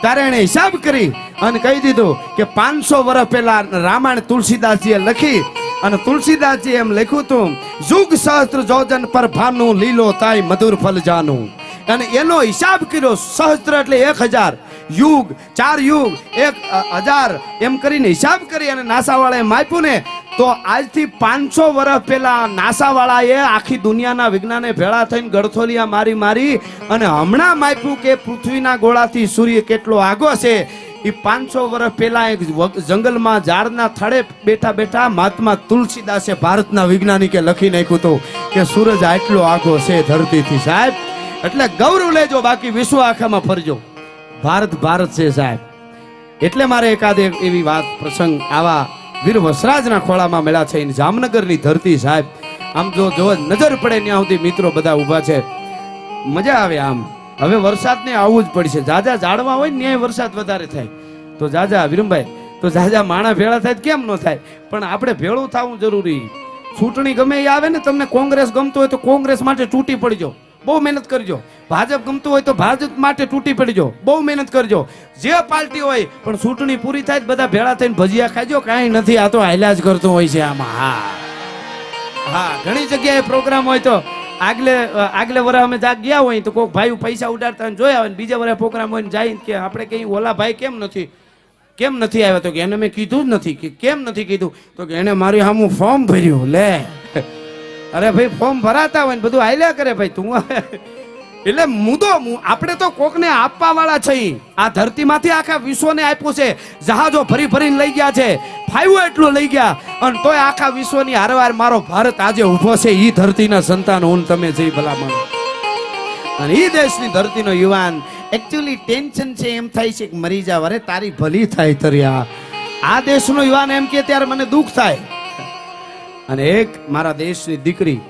ત્યારે એને હિસાબ કરી અને કહી દીધું કે 500 વર્ષ પહેલા રામાયણ તુલસીદાસજીએ લખી અને તુલસીદાસજી એમ લખ્યું હતું યુગ સહસ્ત્ર જોજન પર ભાનું લીલો તાઈ મધુર ફલ જાનું અને એનો હિસાબ કર્યો સહસ્ત્ર એટલે 1000 યુગ 4 યુગ 1000 એમ કરીને હિસાબ કરી અને નાસા વાળાએ માપ્યું ને તો આજથી 500 વર્ષ પહેલા નાસા વાળાએ આખી દુનિયાના વિજ્ઞાને ભેળા થઈને ગળથોલિયા મારી અને હમણાં માપ્યું કે પૃથ્વીના ગોળાથી સૂર્ય કેટલો આગો છે એ 500 વર્ષ પહેલા એક જંગલમાં ઝાડના થડે બેઠા મહાત્મા તુલસીદાસે ભારતના વૈજ્ઞાનિકે લખી નાખ્યું હતું કે સૂરજ આટલો આગો છે ધરતીથી સાહેબ એટલે ગૌરવ લેજો બાકી વિશ્વ આખામાં ફરજો ભારત છે સાહેબ એટલે મારે એકાદ એવી વાત પ્રસંગ આવા વીર વસરાજના ખોળામાં મળ્યા છે જામનગરની ધરતી સાહેબ આમ જો નજર પડે ત્યાં સુધી મિત્રો બધા ઊભા છે મજા આવે આમ હવે વરસાદને આવવું જ પડશે જાજા ઝાડવા હોય ને ત્યાં વરસાદ વધારે થાય તો જાજા વિરમભાઈ તો જાજા માણા ભેળા થાય કેમ ન થાય પણ આપણે ભેળું થવું જરૂરી ચૂંટણી ગમે એ આવે ને તમને કોંગ્રેસ ગમતું હોય તો કોંગ્રેસ માટે તૂટી પડજો બહુ મહેનત કરજો ભાજપ ગમતું હોય તો ભાજપ માટે તૂટી પડજો બહુ મહેનત કરજો જે પાર્ટી હોય પણ ચૂંટણી પૂરી થાય બધા ભેળા થઈને ભજીયા ખાજો કાંઈ નથી આ તો હાલ્યા જ કરતું હોય છે આમાં હા ઘણી જગ્યાએ પ્રોગ્રામ હોય તો આગલે વર્ષ અમે ગયા હોય તો કોઈ ભાઈ પૈસા ઉડાડતા જોયા હોય બીજા વર્ષે પ્રોગ્રામ હોય જાય કે આપણે કઈ ઓલા ભાઈ કેમ નથી આવ્યા તો કે એને મેં કીધું જ નથી કે કેમ નથી કીધું તો કે એને મારી સામું ફોર્મ ભર્યું લે અરે ભાઈ ફોર્મ ભરાતા હોય ને બધું હાલ્યા કરે ભાઈ તું એટલે આપણે તો કોકને આપવા વાળા છે આ ધરતીમાંથી આખા વિશ્વને આપ્યું છે જહાજો ભરીને લઈ ગયા છે ફાઈવું એટલું લઈ ગયા અને તોય આખા વિશ્વની હારવાર મારો ભારત આજે ઉભો છે ઈ ધરતીના સંતાન હું તમે જઈ ભલામણ અને ઈ દેશની ધરતીનો યુવાન એકચ્યુઅલી ટેન્શન છે એમ થાય છે કે મરી જાવ અરે તારી ભલી થાય તર્યા આ દેશનો યુવાન એમ કે ત્યારે મને દુઃખ થાય અને એક મારા દેશની દીકરી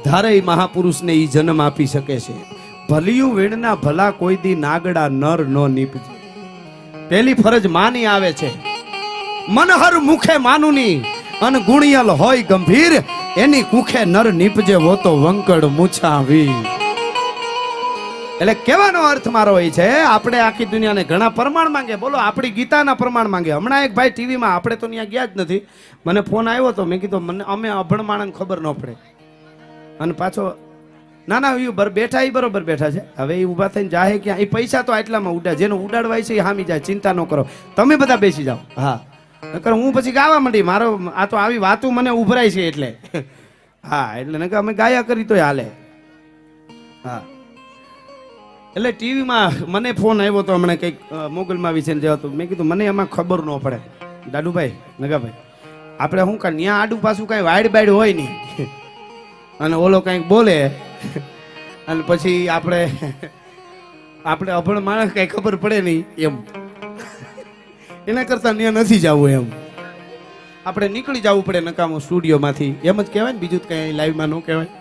ધારે મહાપુરુષને ઈ જન્મ આપી શકે છે ભલિયું વીણના ભલા કોઈ દી નાગડા નર નો નીપજે. પેલી ફરજ માની આવે છે, મનહર મુખે માનુની અન ગુણિયલ હોય ગંભીર, એની કુખે નર નીપજે વો તો વંકડ મૂછાવી. એટલે કહેવાનો અર્થ મારો એ છે, આપણે આખી દુનિયાને ઘણા પ્રમાણ માંગે, બોલો આપણી ગીતાના પ્રમાણ માંગે. હમણાં એક ભાઈ ટીવીમાં, આપણે તો ત્યાં ગયા જ નથી, મને ફોન આવ્યો તો, મેં કીધું મને અમે અભણ માણસને ખબર ન પડે. અને પાછો ના ના એ બેઠા, એ બરોબર બેઠા છે, હવે એ ઊભા થઈને જાહે ક્યાં, એ પૈસા તો આટલામાં ઉડા, જેનો ઉડાડવાય છે એ હામી જાય, ચિંતા ન કરો, તમે બધા બેસી જાઓ. હા નકર હું પછી ગાવા માંડી, મારો આ તો આવી વાતું મને ઉભરાય છે એટલે. હા એટલે નકર અમે ગાયા કરી તોય હાલે. હા એટલે ટીવીમાં મને ફોન આવ્યો તો હમણાં કંઈક મોગલમાં વિશે જતો, મેં કીધું મને એમાં ખબર ન પડે દાદુભાઈ નગાભાઈ, આપણે શું કાંઈ ત્યાં આડું પાછું કાંઈ વાડ બાડ હોય નહીં, અને ઓલો કંઈક બોલે અને પછી આપણે અભણ માણસ કઈ ખબર પડે નહીં એમ, એના કરતા ત્યાં નથી જવું એમ, આપણે નીકળી જવું પડે નકામો સ્ટુડિયોમાંથી, એમ જ કહેવાય ને, બીજું કઈ લાઈવમાં ન કહેવાય.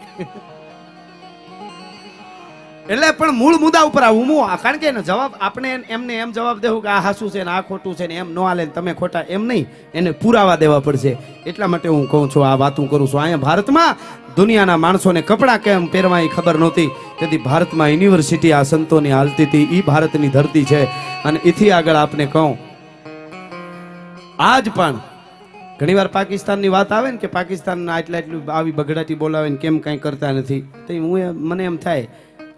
એટલે પણ મૂળ મુદ્દા ઉપર આવું હું, કારણ કે જવાબ આપણે એમને એમ જવાબ દેવું કે આ હાસું છે ને આ ખોટું છે ને એમ ન હાલે તમે ખોટા, એમ નહીં, એને પુરાવા દેવા પડશે. એટલા માટે હું કહું છું, આ વાતું કરું છું. અહીંયા ભારતમાં દુનિયાના માણસોને કપડાં કેમ પહેરવા એ ખબર નહોતી, તેથી ભારતમાં યુનિવર્સિટી આ સંતોની હાલતી હતી, એ ભારતની ધરતી છે. અને એથી આગળ આપને કહું, આજ પણ ઘણીવાર પાકિસ્તાનની વાત આવે ને કે પાકિસ્તાનના એટલું આવી બગડાટી બોલાવે ને કેમ કાંઈ કરતા નથી, તો મને એમ થાય,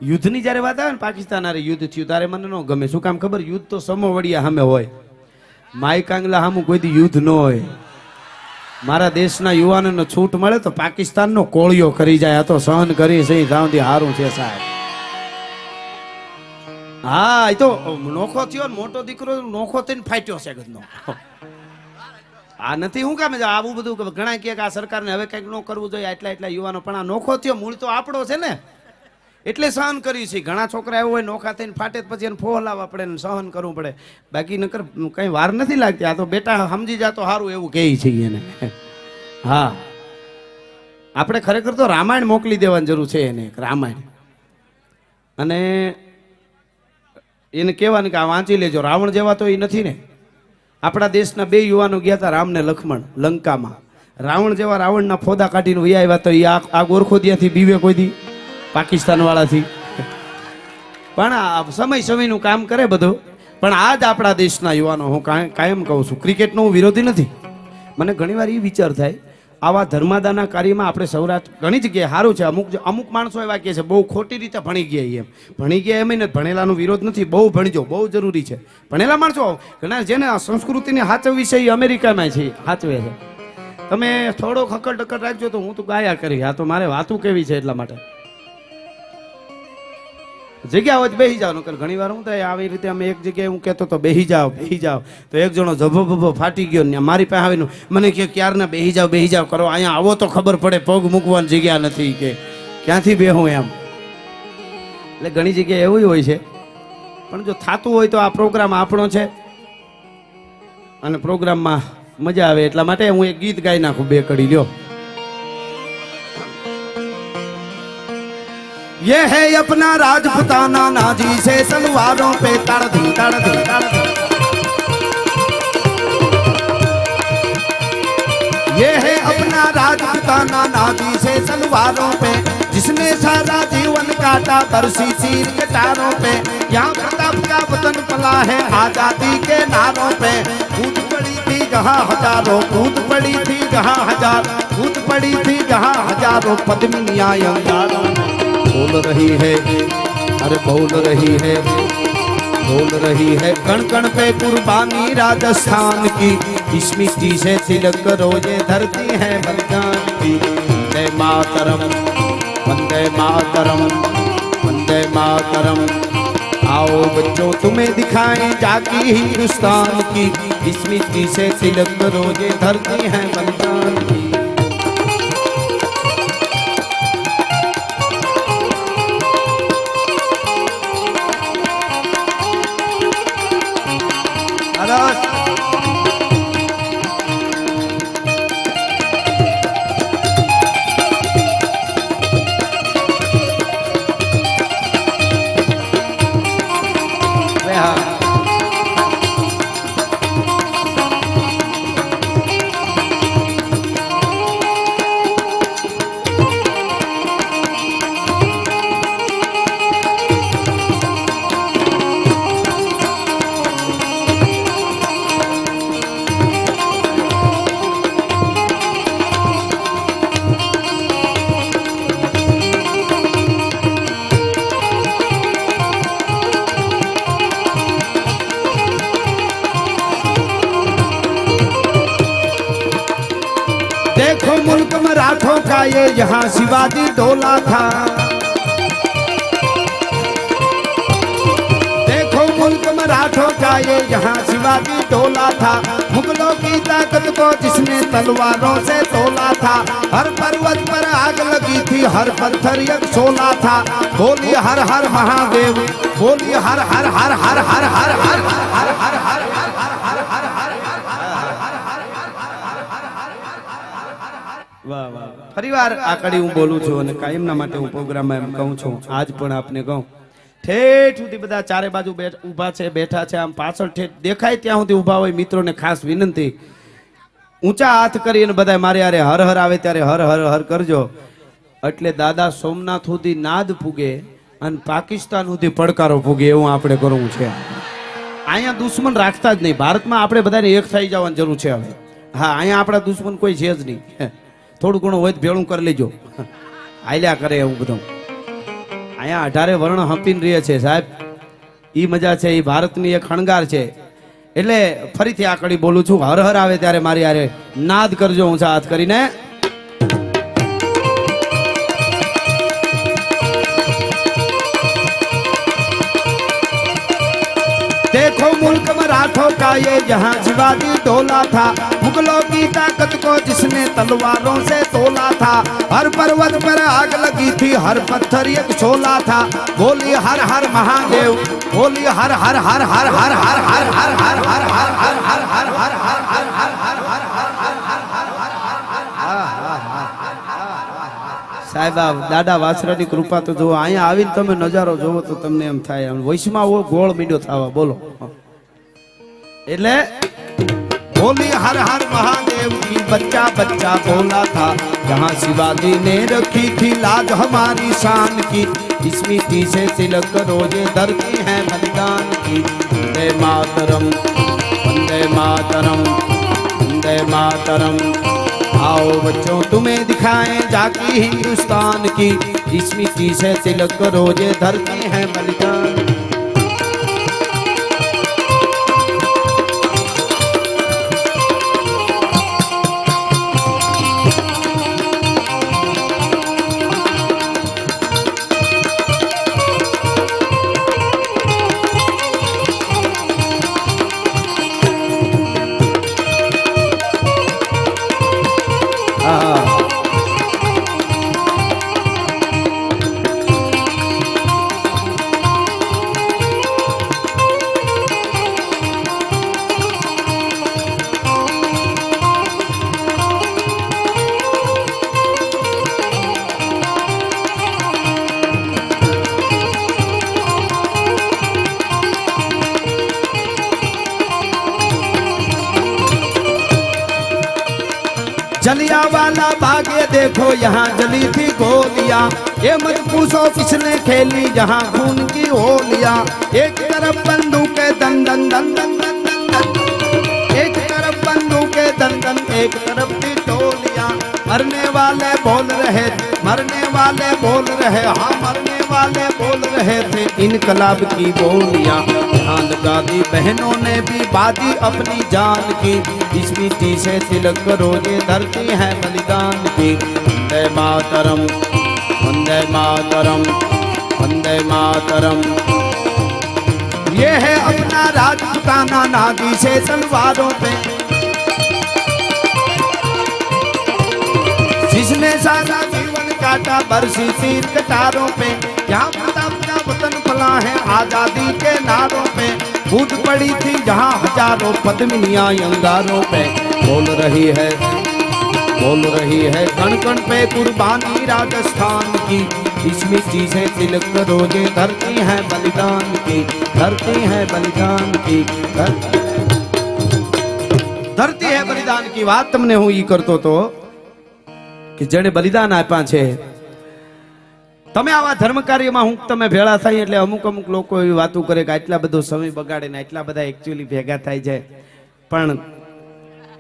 યુદ્ધની જ્યારે વાત આવે ને, પાકિસ્તાન હારે યુદ્ધ થયું ત્યારે મને ન ગમે. શું કામ ખબર? યુદ્ધ તો સમોવડિયા સામે હોય, માય કાંગલા સામું કોઈ દી યુદ્ધ ન હોય. મારા દેશના યુવાનોને છૂટ મળે તો પાકિસ્તાનનો કોળિયો કરી જાય, આ તો સહન કરી છે ત્યાં સારું છે સાહેબ. હા એ તો નોખો થયો ને, મોટો દીકરો નોખો થઈને ફાટ્યો છે ગદનો. આ નથી હું કામ આવું બધું ઘણા કે આ સરકારને હવે કંઈક ન કરવું જોઈએ, એટલા યુવાનો, પણ આ નોખો થયો મૂળ તો આપણો છે ને, એટલે સહન કરી છે. ઘણા છોકરા એવો હોય નોખા થઈને ફાટે પછી એને ફોહલાવવા પડે ને સહન કરવું પડે, બાકી નકર કઈ વાર નથી લાગતી. આ તો બેટા સમજી જાતો સારું એવું કહે છે એને. હા આપણે ખરેખર તો રામાયણ મોકલી દેવાની જરૂર છે એને, રામાયણ, અને એને કહેવાનું કે આ વાંચી લેજો. રાવણ જેવા તો એ નથી ને. આપણા દેશના 2 યુવાનો ગયા હતા, રામ ને લક્ષ્મણ, લંકામાં. રાવણ જેવા રાવણના ફોદા કાઢીને વહી આવ્યા, તો એ આ ગોરખોદિયાથી બીવે કોઈ દી પાકિસ્તાન વાળાથી. પણ આ સમયનું કામ કરે બધું. પણ આ જ આપણા દેશના યુવાનો, હું કાયમ કહું છું, ક્રિકેટનો હું વિરોધી નથી. મને ઘણીવાર એ વિચાર થાય, આવા ધર્માદાના કાર્યમાં આપણે સૌરાષ્ટ્ર ઘણી જગ્યાએ સારું છે. અમુક માણસો એવા કહે છે બહુ ખોટી રીતે ભણી ગયા, એમ ભણી ગયા એમ નથી, ભણેલાનો વિરોધ નથી, બહુ ભણજો, બહુ જરૂરી છે. ભણેલા માણસો ઘણા જેને સંસ્કૃતિને સાચવવી છે એ અમેરિકામાં છે, સાચવે છે. તમે થોડો ખકડ ટકડ રાખજો તો હું તો ગાયા કરી. આ તો મારે વાતું કેવી છે એટલા માટે. જગ્યા હોય તો બેસી જાવ, નકર ઘણી વાર હું થાય આવી રીતે અમે એક જગ્યાએ હું કહેતો તો બેસી જાવ તો એક જણો જભો ભભો ફાટી ગયો ને મારી પાસે આવીને મને કે ક્યારના બેસી જાવ કરો, અહીંયા આવો તો ખબર પડે પગ મૂકવાની જગ્યા નથી, કે ક્યાંથી બેહું એમ. એટલે ઘણી જગ્યાએ એવું હોય છે. પણ જો થતું હોય તો આ પ્રોગ્રામ આપણો છે અને પ્રોગ્રામમાં મજા આવે, એટલા માટે હું એક ગીત ગાઈ નાખું, 2 કડી લ્યો. ये है अपना राजपुताना, नाजी से सलवारों पे तड़धी तड़धी तड़धी. ये है अपना राजपुताना, नाजी से सलवारों पे, जिसने सारा जीवन काटा बरसी सीर कटारों पे. यहाँ प्रताप का वतन पला है आजादी के नारों पे. कूद पड़ी थी जहाँ हजारों, कूद पड़ी थी जहाँ हजार, कूद पड़ी थी जहाँ हजारों पद्मिनियाँ अंगारों. बोल रही है, अरे बोल रही है, बोल रही है कण कण पे कुर्बानी राजस्थान की. इस मिट्टी से तिलक करो ये धरती है बलिदान की. वंदे मातरम, वंदे मातरम, वंदे मातरम. आओ बच्चों तुम्हें दिखाएं जागी हिंदुस्तान की. इस मिट्टी से तिलक करो ये धरती है बलिदान की. देखो मुल्क मराठों का ये यहाँ शिवाजी डोला था। देखो मुल्क मराठों का ये यहाँ शिवाजी डोला था। मुगलों की ताकत को जिसने तलवारों से तोला था। हर पर्वत पर आग लगी थी, हर पत्थर एक शोला था। बोली हर हर महादेव, बोली हर हर हर हर हर हर हर हर हर हर વાહ વાહ ફરીવાર આ કડી હું બોલું છું અને કાયમના માટે હું પ્રોગ્રામમાં એમ કહું છું, આજ પણ આપને કહું, ઠેઠ સુધી બધા ચારે બાજુ ઊભા છે, બેઠા છે, આમ પાછળ ઠેઠ દેખાય ત્યાં સુધી ઊભા હોય મિત્રોને ખાસ વિનંતી, ઊંચા હાથ કરીને બધા મારે યારે હર હર આવે ત્યારે હર હર હર કરજો, એટલે દાદા સોમનાથ સુધી નાદ પૂગે અને પાકિસ્તાન સુધી પડકારો પૂગે એવું આપણે કરવું છે. અહીંયા દુશ્મન રાખતા જ નહીં, ભારતમાં આપણે બધાને એક થઈ જવાની જરૂર છે હવે. હા, અહીંયા આપણા દુશ્મન કોઈ છે જ નહીં, થોડું ઘણું હોય તો ભેળું કરી લેજો, હાલ્યા કરે એવું બધું. અહીંયા 18 વર્ણ હંપીને રહે છે સાહેબ, ઈ મજા છે, ઈ ભારતની એક શણગાર છે. એટલે ફરીથી આ કડી બોલું છું, હર હર આવે ત્યારે મારી યારે નાદ કરજો ઊંચા હાથ કરીને. देखो मुल्क मराठों का ये यहाँ शिवाजी डोला था। मुगलों की ताकत को जिसने तलवारों से तोला था। हर पर्वत पर आग लगी थी, हर पत्थर एक शोला था। बोली हर हर महादेव, बोली हर हर हर हर हर हर हर हर हर हर हर हर हर हर हर हर हर સાહેબ દાદા વાસરાની કૃપા તો જો અહીંયા આવીને તમે નજારો જોવો તો તમને એમ થાય વૈશમાં ગોળ મીડો થવા. બોલો એટલે बोली हर हर महादेव की बच्चा बच्चा बोला था। जहाँ शिवाजी ने रखी थी लाज हमारी शान की। इस मिट्टी से तिलक रोजे धरती है बलिदान की। वंदे मातरम वंदे मातरम वंदे मातरम। आओ बच्चों तुम्हें दिखाएं झांकी हिंदुस्तान की। इस मिट्टी से तिलक रोजे धरती है बलिदान। जलिया वाला बागे देखो यहाँ जली थी गोलियां। ये मत पूछो किसने खेली जहाँ खून की होलियां। एक तरफ बंदूकें दन दन दन दन दन दन दन। एक तरफ बंदूकें दन दन एक तरफ थी टोलियां। मरने वाले बोल रहे मरने वाले बोल रहे हाँ मरने वाले बोल रहे थे इनकलाब की बोलियां। यहाँ लगा दी बहनों ने भी बाजी अपनी जान की। इस मिट्टी से तिलक रोजे धरती है बलिदान की। वंदे मातरम वंदे मातरम वंदे मातरम। ये है अपना राजपुताना नागी से तलवारों पे। जिसने सारा जीवन काटा बरसी तीर कटारों पे। यहाँ अपना वतन फला है आजादी के नारों पे। कूद पड़ी थी जहाँ हजारों पद्मिनियाँ अंगारों पे। बोल रही है कण कण पे कुर्बानी राजस्थान की। इस मिट्टी से तिलक रोजे धरती है बलिदान की। धरती है बलिदान की धरती है बलिदान की बात तमने हूँ ई करतो तो कि जेने बलिदान आप्या छे। તમે આવા ધર્મ કાર્યમાં હું તમે ભેળા થાય એટલે અમુક અમુક લોકો એવી વાતો કરે કે આટલા બધો સમય બગાડે ને આટલા બધા એકચ્યુઅલી ભેગા થાય છે, પણ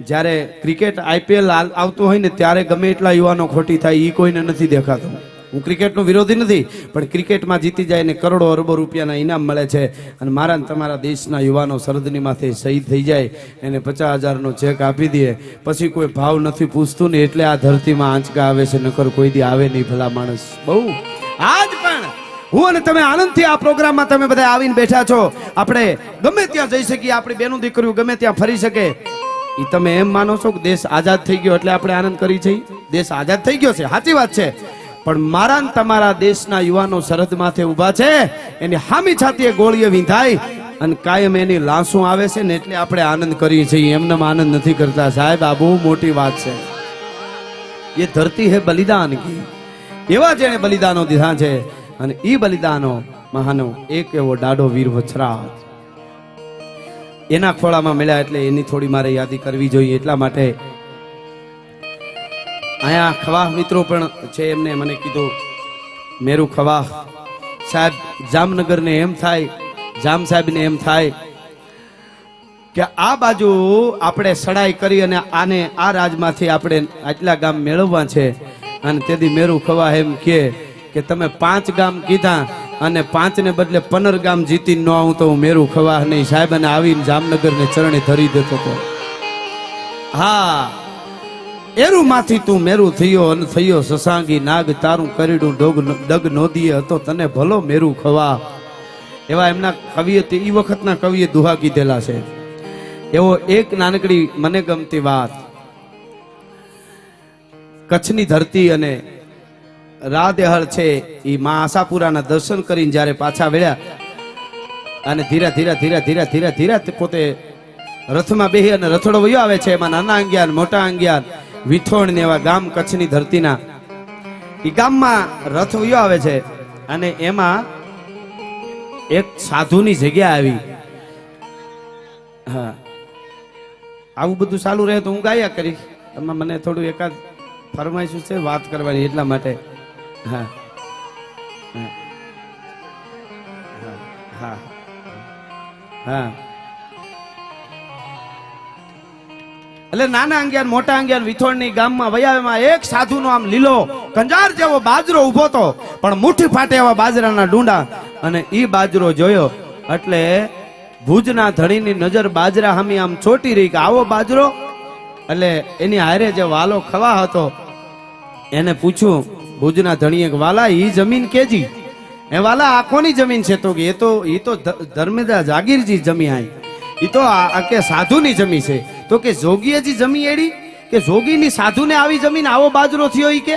જ્યારે ક્રિકેટ આઈપીએલ આવતો હોય ને ત્યારે ગમે એટલા યુવાનો ખોટી થાય એ કોઈને નથી દેખાતું. હું ક્રિકેટનો વિરોધી નથી, પણ ક્રિકેટમાં જીતી જાય ને કરોડો અરબો રૂપિયાના ઇનામ મળે છે, અને મારા ને તમારા દેશના યુવાનો સરહદની માથે શહીદ થઈ જાય એને 50,000નો ચેક આપી દે, પછી કોઈ ભાવ નથી પૂછતું ને, એટલે આ ધરતીમાં આંચકા આવે છે, નકર કોઈ દી આવે નહીં ભલા માણસ. બહુ આજ પણ હું અને તમે આનંદથી આ પ્રોગ્રામમાં તમે બધા આવીને બેઠા છો. આપણે ગમે ત્યાં જઈ શકીએ, આપણી બેનું દીકરીઓ ગમે ત્યાં ફરી શકે. એ તમે એમ માનો છો કે દેશ આઝાદ થઈ ગયો એટલે આપણે આનંદ કરી છે? દેશ આઝાદ થઈ ગયો છે, સાચી વાત છે, પણ મારા ને તમારા દેશના યુવાનો સરહદ માથે ઊભા છે, એની હામી છાતીએ ગોળીએ વિંધાય અને કાયમ એની લાશો આવે છે ને, એટલે આપણે આનંદ કરીએ છીએ. એમને આનંદ નથી કરતા સાહેબ, આ બહુ મોટી વાત છે. એ ધરતી હે બલિદાન કી, એવા જેણે બલિદાનો દીધા છે, અને એ બલિદાનો મહાનો એક એવો ડાડો વીર વછરાજ એના ખોળામાં મળ્યા, એટલે એની થોડી મારે યાદી કરવી જોઈએ. એટલા માટે અહીંયા ખવાહ મિત્રો પણ છે, એમને મને કીધું મેરુ ખવાહ સાહેબ જામનગરને એમ થાય, જામ સાહેબને એમ થાય કે આ બાજુ આપણે સડાઈ કરી અને આને આ રાજમાંથી આપણે આટલા ગામ મેળવવા છે, અને તેથી મેરુ ખવાહ એમ કે તમે 5 ગામ કીધા અને 5 ને બદલે 15 ગામ જીતી ન આવું તો હું મેરુ ખવાહ નહીં સાહેબ. અને આવીને જામનગરને ચરણે ધરી દેતો હતો. હા, એરું માંથી તું મેરુ થયો અને થયો સસાંગી નાગ, તારું કરીડું ડગ નોદીએ હતો તને ભલો મેરુ ખવાહ. એવા એમના કવિએ એ વખતના કવિએ દુહા કીધેલા છે. એવો એક નાનકડી મને ગમતી વાત, કચ્છની ધરતી અને રાદેહળ છે, એ માં આશાપુરાના દર્શન કરીને જ્યારે પાછા વળ્યા અને ધીરે ધીરે ધીરે ધીરે ધીરે ધીરે પોતે રથમાં બેહી અને રથડો વયો આવે છે. એમાં નાના અંગિયાર, મોટા અંગિયાર, વિથોણ ને એવા ગામ કચ્છની ધરતીના, એ ગામમાં રથ વયો આવે છે, અને એમાં એક સાધુની જગ્યા આવી. હા, આવું બધું ચાલુ રહે તો હું ગાયા કરીશ, એમાં મને થોડું એકાદ ફરમાઈશું છે વાત કરવાની, એટલા માટે. હા હા હા, એટલે નાના અંગિયાર, મોટા અંગિયાર, વિથોણની ગામમાં વયાવેમાં એક સાધુનો આમ લીલો કંજાર જેવો બાજરો ઉભો હતો, પણ મુઠ્ઠી ફાટે એવા બાજરાના ડુંડા, અને ઈ બાજરો જોયો એટલે ભુજના ધણીની નજર બાજરા હામી આમ ચોટી રહી કે આવો બાજરો. એટલે એની હારે જે વાલો ખવા હતો એને પૂછ્યું ભુજના ધણીએ કે વાલા ઈ જમીન કેજી? એ વાલા આખોની જમીન છે. તો કે એ તો ધર્મેદા જાગીરજી જમી આઈ, એ તો આ કે સાધુની જમી છે. તો કે જોગીએજી જમી એડી કે જોગીની સાધુને આવી જમીન આવો બાજરો થયો? ઈ કે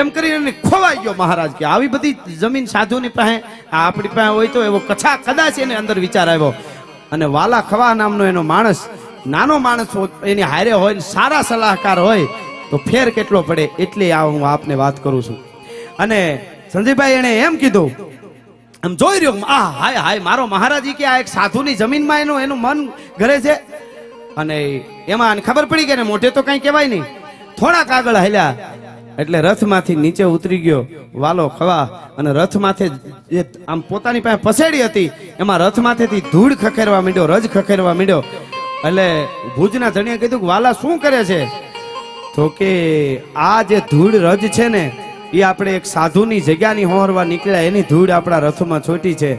એમ કરીને ખોવાઈ ગયો મહારાજ કે આવી બધી જમીન સાધુની પાસે આપણી પાસે હોય તો એવો કદાચ એને અંદર વિચાર આવ્યો. અને વાલા ખવા નામનો એનો માણસ, નાનો માણસ એની હારે હોય ને સારા સલાહકાર હોય તો ફેર કેટલો પડે, એટલે આ હું આપને વાત કરું છું. અને સંજયભાઈ એને એમ કીધું, આમ જોઈ રહ્યો, આ હાય હાય મારો મહારાજી કે આ એક સાધુની જમીનમાં એનું મન ઘરે છે. અને એમાં ખબર પડી કે મોઢે તો કઈ કહેવાય નહીં. થોડાક આગળ હાલ્યા એટલે રથમાંથી નીચે ઉતરી ગયો વાલો ખવા, અને રથ માથે જે આમ પોતાની પાસે પસેડી હતી એમાં રથ માથેથી ધૂળ ખખેરવા માંડ્યો, રજ ખખેરવા માંડ્યો. એટલે ભુજના ધણીએ કીધું કે વાલા શું કરે છે? તો કે આ જે ધૂળ રજ છે ને એ આપણે એક સાધુની જગ્યાની હોરવા નીકળ્યા, એની ધૂળ આપણા રથમાં છોટી છે,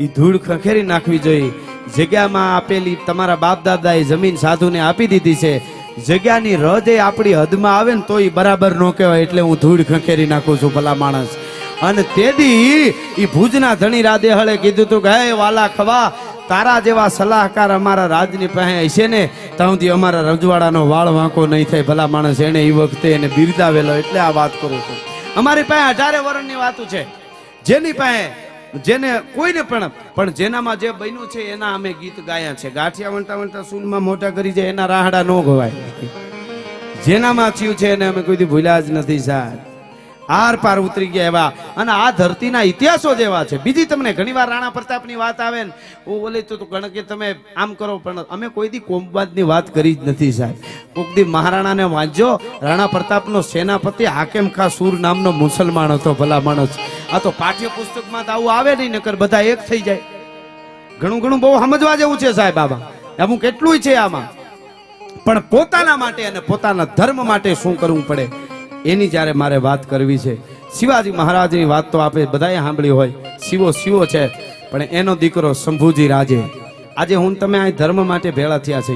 એ ધૂળ ખખેરી નાખવી જોઈએ. જગ્યામાં આપેલી તમારા બાપ દાદાએ જમીન સાધુને આપી દીધી છે, જગ્યાની રજ એ આપણી હદમાં આવે ને તો એ બરાબર ન કહેવાય, એટલે હું ધૂળ ખખેરી નાખું છું ભલા માણસ. અને તેદી એ ભુજના ધણી રાદેહળે કીધું તું કે હે વાલા ખવા, તારા જેવા સલાહકાર અમારા રાજની પાસે હશે ને ત્યાંથી અમારા રજવાડાનો વાળ વાંકો નહીં થાય ભલા માણસ. એને એ વખતે એને બિરદાવેલો, એટલે આ વાત કરું છું. અમારી પાસે 18 વર્ષની વાતું છે, જેની પાસે જેને કોઈને પણ જેનામાં જે બન્યું છે એના અમે ગીત ગાયા છે. ગાંઠિયા વણતા વણતા સૂનમાં મોટા કરી જાય એના રાહડા ન ગવાય. જેનામાં થયું છે એને અમે કોઈ ભૂલ્યા જ નથી સાહેબ, આર પાર ઉતરી ગયા એવા. અને આ ધરતીના ઇતિહાસો જેવા છે. બીજી તમને ઘણીવાર રાણા પ્રતાપની વાત આવે ને ઓલે તો ગણ કે તમે આમ કરો, પણ અમે કોઈ દી કોમબાદની વાત કરી જ નથી સાહેબ. કોક દી મહારાણાને વાંચજો, રાણા પ્રતાપનો સેનાપતિ હાકેમ ખા સૂર નામનો મુસલમાન હતો ભલા માણસ. આ તો પાઠ્યપુસ્તકમાં તો આવું આવે નહીં, નકર બધા એક થઈ જાય. ઘણું ઘણું બહુ સમજવા જેવું છે સાહેબ. આમાં અમુક એટલું છે આમાં, પણ પોતાના માટે અને પોતાના ધર્મ માટે શું કરવું પડે એની જ્યારે મારે વાત કરવી છે. શિવાજી મહારાજની વાત તો આપણે બધાએ સાંભળી હોય. શિવો શિવો છે, પણ એનો દીકરો શંભુજી રાજે. આજે હું તમે આ ધર્મ માટે ભેળા થયા છે,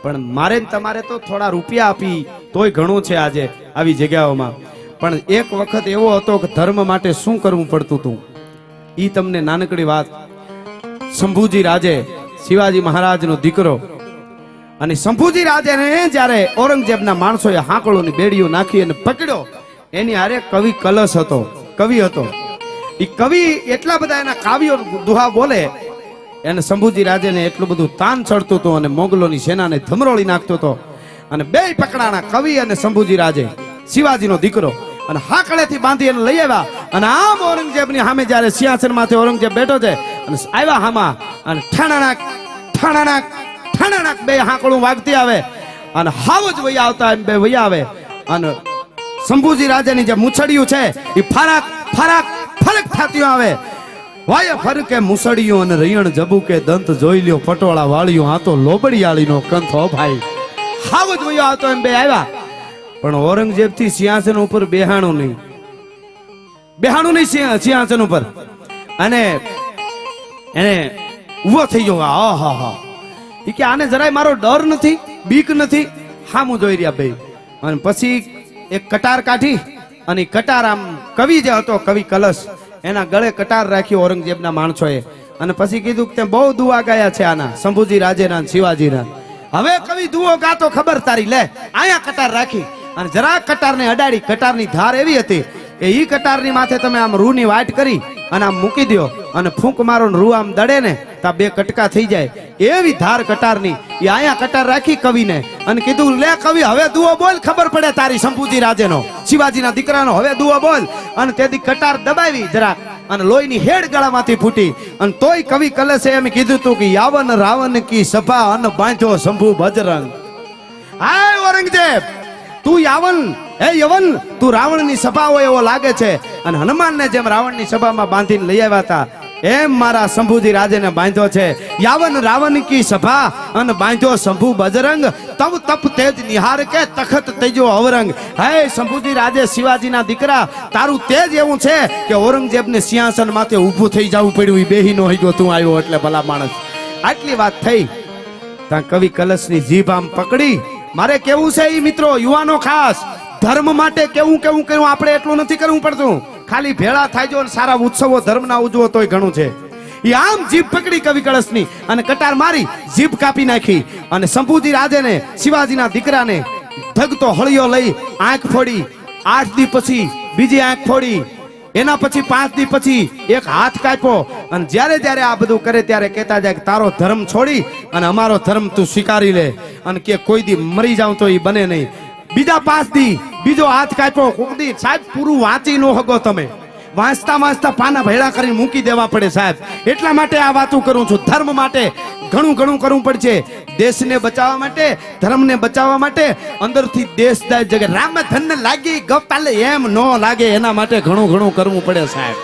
પણ મારે ને તમારે તો થોડા રૂપિયા આપી તોય ઘણું છે આજે આવી જગ્યાઓમાં. પણ એક વખત એવો હતો કે ધર્મ માટે શું કરવું પડતું હતું. ઈ તમને નાનકડી વાત. શંભુજી રાજે, શિવાજી મહારાજનો દીકરો, અને શંભુજી રાજેને જ્યારે ઔરંગઝેબના માણસોએ હાંકળોની બેડીઓ નાખી અને પકડ્યો, એની હારે કવિ કલશ હતો, કવિ હતો. એ કવિ એટલા બધા એના કાવ્યો દુહા બોલે, એને શંભુજી રાજેને એટલું બધું તાન ચડતું હતું અને મોગલોની સેનાને ધમરોળી નાખતો હતો. અને બે પકડાણા, કવિ અને શંભુજી રાજે, શિવાજીનો દીકરો, અને હાકળેથી બાંધી એને લઈ આવ્યા. અને આમ ઔરંગઝેબની સામે જ્યારે સિંહાસન માથે ઔરંગઝેબ બેઠો છે અને આવ્યા હામાં, અને ઠાણાનાક ઠાણાનાક ઠાણાનાક બે હાંકળું વાગતી આવે અને હાવ જ વૈયા આવતા એમ બે વૈયા આવે. અને શંભુજી રાજાની જે મૂછડિયું છે એ ફરાક ફરાક ફરક થતી આવે. વાય ફરકે મુસડિયું અને રૈયણ જબુકે દંત જોઈ લ્યો પટોળા વાળ્યું, આ તો લોબડિયાળીનો કંથ હો ભાઈ. હાવ જ વૈયો આવતો એમ બે આવ્યા. પણ ઔરંગઝેબ થી સિંહાસન ઉપર બેહાણું નહીં સિંહાસન ઉપર. અને એને ઉભો થઈ ગયો. હા હા ઈ કે આને જરાય મારો ડર નથી, બીક નથી. હામું જોઈ રહ્યા ભાઈ. અને પછી એક કટાર કાઢી, અને કટાર આમ કવિ જે હતો, કવિ કલશ, એના ગળે કટાર રાખી ઔરંગઝેબના માણસોએ. અને પછી કીધું કે તે બહુ દુઆ ગાયા છે આના, શંભુજી રાજેના શિવાજીના. હવે કવિ દુઓ ગાતો ખબર તારી, લે આયા કટાર રાખી અને જરાક કટારને અડાડી. કટારની ધાર એવી હતી કે ઈ કટારની માથે તમે આમ રૂની વાટ કરી અને આમ મૂકી દો અને ફૂંક મારો ને રૂ આમ દડે ને તા બે કટકા થઈ જાય, એવી ધાર કટારની. એ આયા કટાર રાખી કવિને અને કીધું, લે કવિ હવે દુઓ બોલ, ખબર પડે તારી શંભુજી રાજેનો, શિવાજીના દીકરાનો, હવે દુઓ બોલ. અને તેથી કટાર દબાવી જરાક અને લોહીની હેડ ગળામાંથી ફૂટી. અને તોય કવિ કલશે એમ કીધું તું કે યાવન રાવણ કી સભા અન બાંધ્યો શંભુ બજરંગ. હાય ઔરંગઝેબ, તું યાવન, હે યવન, તું રાવણની સભા હોય એવો લાગે છે. અને હનુમાનને જેમ રાવણની સભામાં બાંધીને લઈ આવ્યા હતા એમ મારા શંભુજી રાજેને બાંધ્યો છે. યાવન રાવણ કી સભા અને બાંધ્યો શંભુ બજરંગ, તબ તપ તેજ નિહાર કે તખત તેજો અવરંગ. હે શંભુજી રાજે, શિવાજીના દીકરા, તારું તેજ એવું છે કે ઔરંગઝેબને સિંહાસન માથે ઊભું થઈ જવું પડ્યું. એ બેહી નો ગયો, તું આવ્યો એટલે ભલા માણસ. આટલી વાત થઈ ત્યાં કવિ કલશની જીભ આમ પકડી. મારે કેવું છે એ મિત્રો, યુવાનો ખાસ, ધર્મ માટે કેવું આપણે એટલું નથી કરવું પડતું. ખાલી ભેળા થાય જો સારા ઉત્સવો ધર્મના ઉજવો તોય ઘણું છે. એ આમ જીભ પકડી કવિ કળશની અને કટાર મારી જીભ કાપી નાખી. અને શંભુજી રાજેને, શિવાજીના દીકરાને ધગતો હળિયો લઈ આંખ ફોડી. 8 દી પછી બીજી આંખ ફોડી. એના પછી 5 દી પછી એક હાથ કાપ્યો. અને જ્યારે આ બધું કરે ત્યારે કહેતા જાય કે તારો ધર્મ છોડી અને અમારો ધર્મ તું સ્વીકારી લે. અને કે કોઈ દી મરી જાવ તો એ બને નહીં. બીજા 5 દી બીજો હાથ કાપ્યો. કોક દી સાહેબ પૂરું વાંચી નો હગો તમે, વાંચતા પાના ભેળા કરીને મૂકી દેવા પડે સાહેબ. એટલા માટે આ વાતું કરું છું. ધર્મ માટે ઘણું કરવું પડશે. દેશને બચાવવા માટે, ધર્મને બચાવવા માટે અંદરથી દેશ જગ્યા રામધનને લાગી ગપાલે એમ ન લાગે, એના માટે ઘણું કરવું પડે સાહેબ.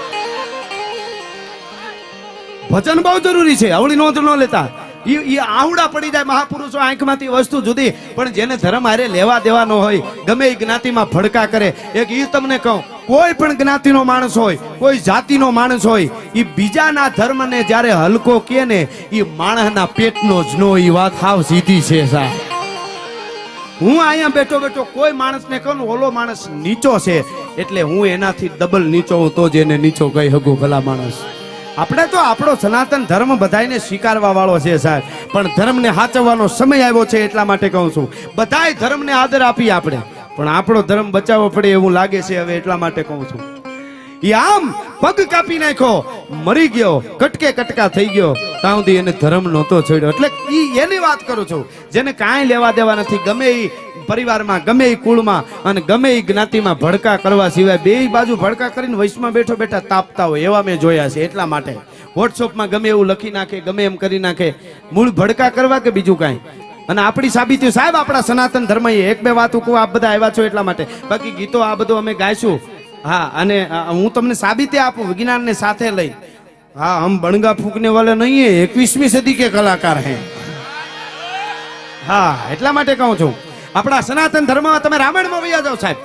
વચન બહુ જરૂરી છે, આવડી નોંધ ન લેતા. ઈ આવડા પડી જાય મહાપુરુષો આંખમાંથી વસ્તુ જુદી. પણ જેને ધર્મ હારે લેવા દેવા ન હોય, ગમે એ જ્ઞાતિમાં ભડકા કરે. એક ઈ તમને કહું, કોઈ પણ જ્ઞાતિનો માણસ હોય, કોઈ જાતિનો માણસ હોય, ઈ બીજાના ધર્મને જ્યારે હલકો કે ને, ઈ માણસના પેટનો જ નો. ઈ વાત હાવ સીધી છે સાહેબ. હું અહીંયા બેઠો કોઈ માણસને કહું ઓલો માણસ નીચો છે એટલે હું એનાથી ડબલ નીચો હું તો જ એને નીચો કહી શકું. ભલા માણસ, આપણે તો આપણો સનાતન ધર્મ બધાને સ્વીકારવા વાળો છે સાહેબ. પણ ધર્મને સાચવવાનો સમય આવ્યો છે એટલા માટે કહું છું. બધાય ધર્મને આદર આપી આપણે, પણ આપણો ધર્મ બચાવવો પડે એવું લાગે છે હવે, એટલા માટે કહું છું. એ આમ પગ કાપી નાખ્યો, મરી ગયો, કટકા થઈ ગયો, ત્યાં સુધી એને ધર્મ નહોતો છોડ્યો. એટલે એની વાત કરું છું જેને કાંઈ લેવા દેવા નથી, ગમે એ પરિવારમાં, ગમે એ કુળમાં અને ગમે એ જ્ઞાતિમાં ભડકા કરવા સિવાય બે બાજુ ભડકા કરીને વૈશમાં બેઠા તાપતા હોય એવા મેં જોયા છે. એટલા માટે વોટ્સઅપમાં ગમે એવું લખી નાખે, ગમે એમ કરી નાખે, મૂળ ભડકા કરવા કે બીજું કાંઈ. અને આપણી સાબિતી સાહેબ આપણા સનાતન ધર્મ. એક બે વાત કહું, આપ બધા આવ્યા છો એટલા માટે. બાકી ગીતો આ બધું અમે ગાઈશું. હા, અને હું તમને સાબિતી આપું વિજ્ઞાનને સાથે લઈ. હા, હમ બણગા ફૂંકને વાલે નહીં, 21वीं सदी के कलाकार हैं. હા, એટલા માટે કહું છું આપણા સનાતન ધર્મમાં તમે રામાયણમાં વયા જાઓ સાહેબ.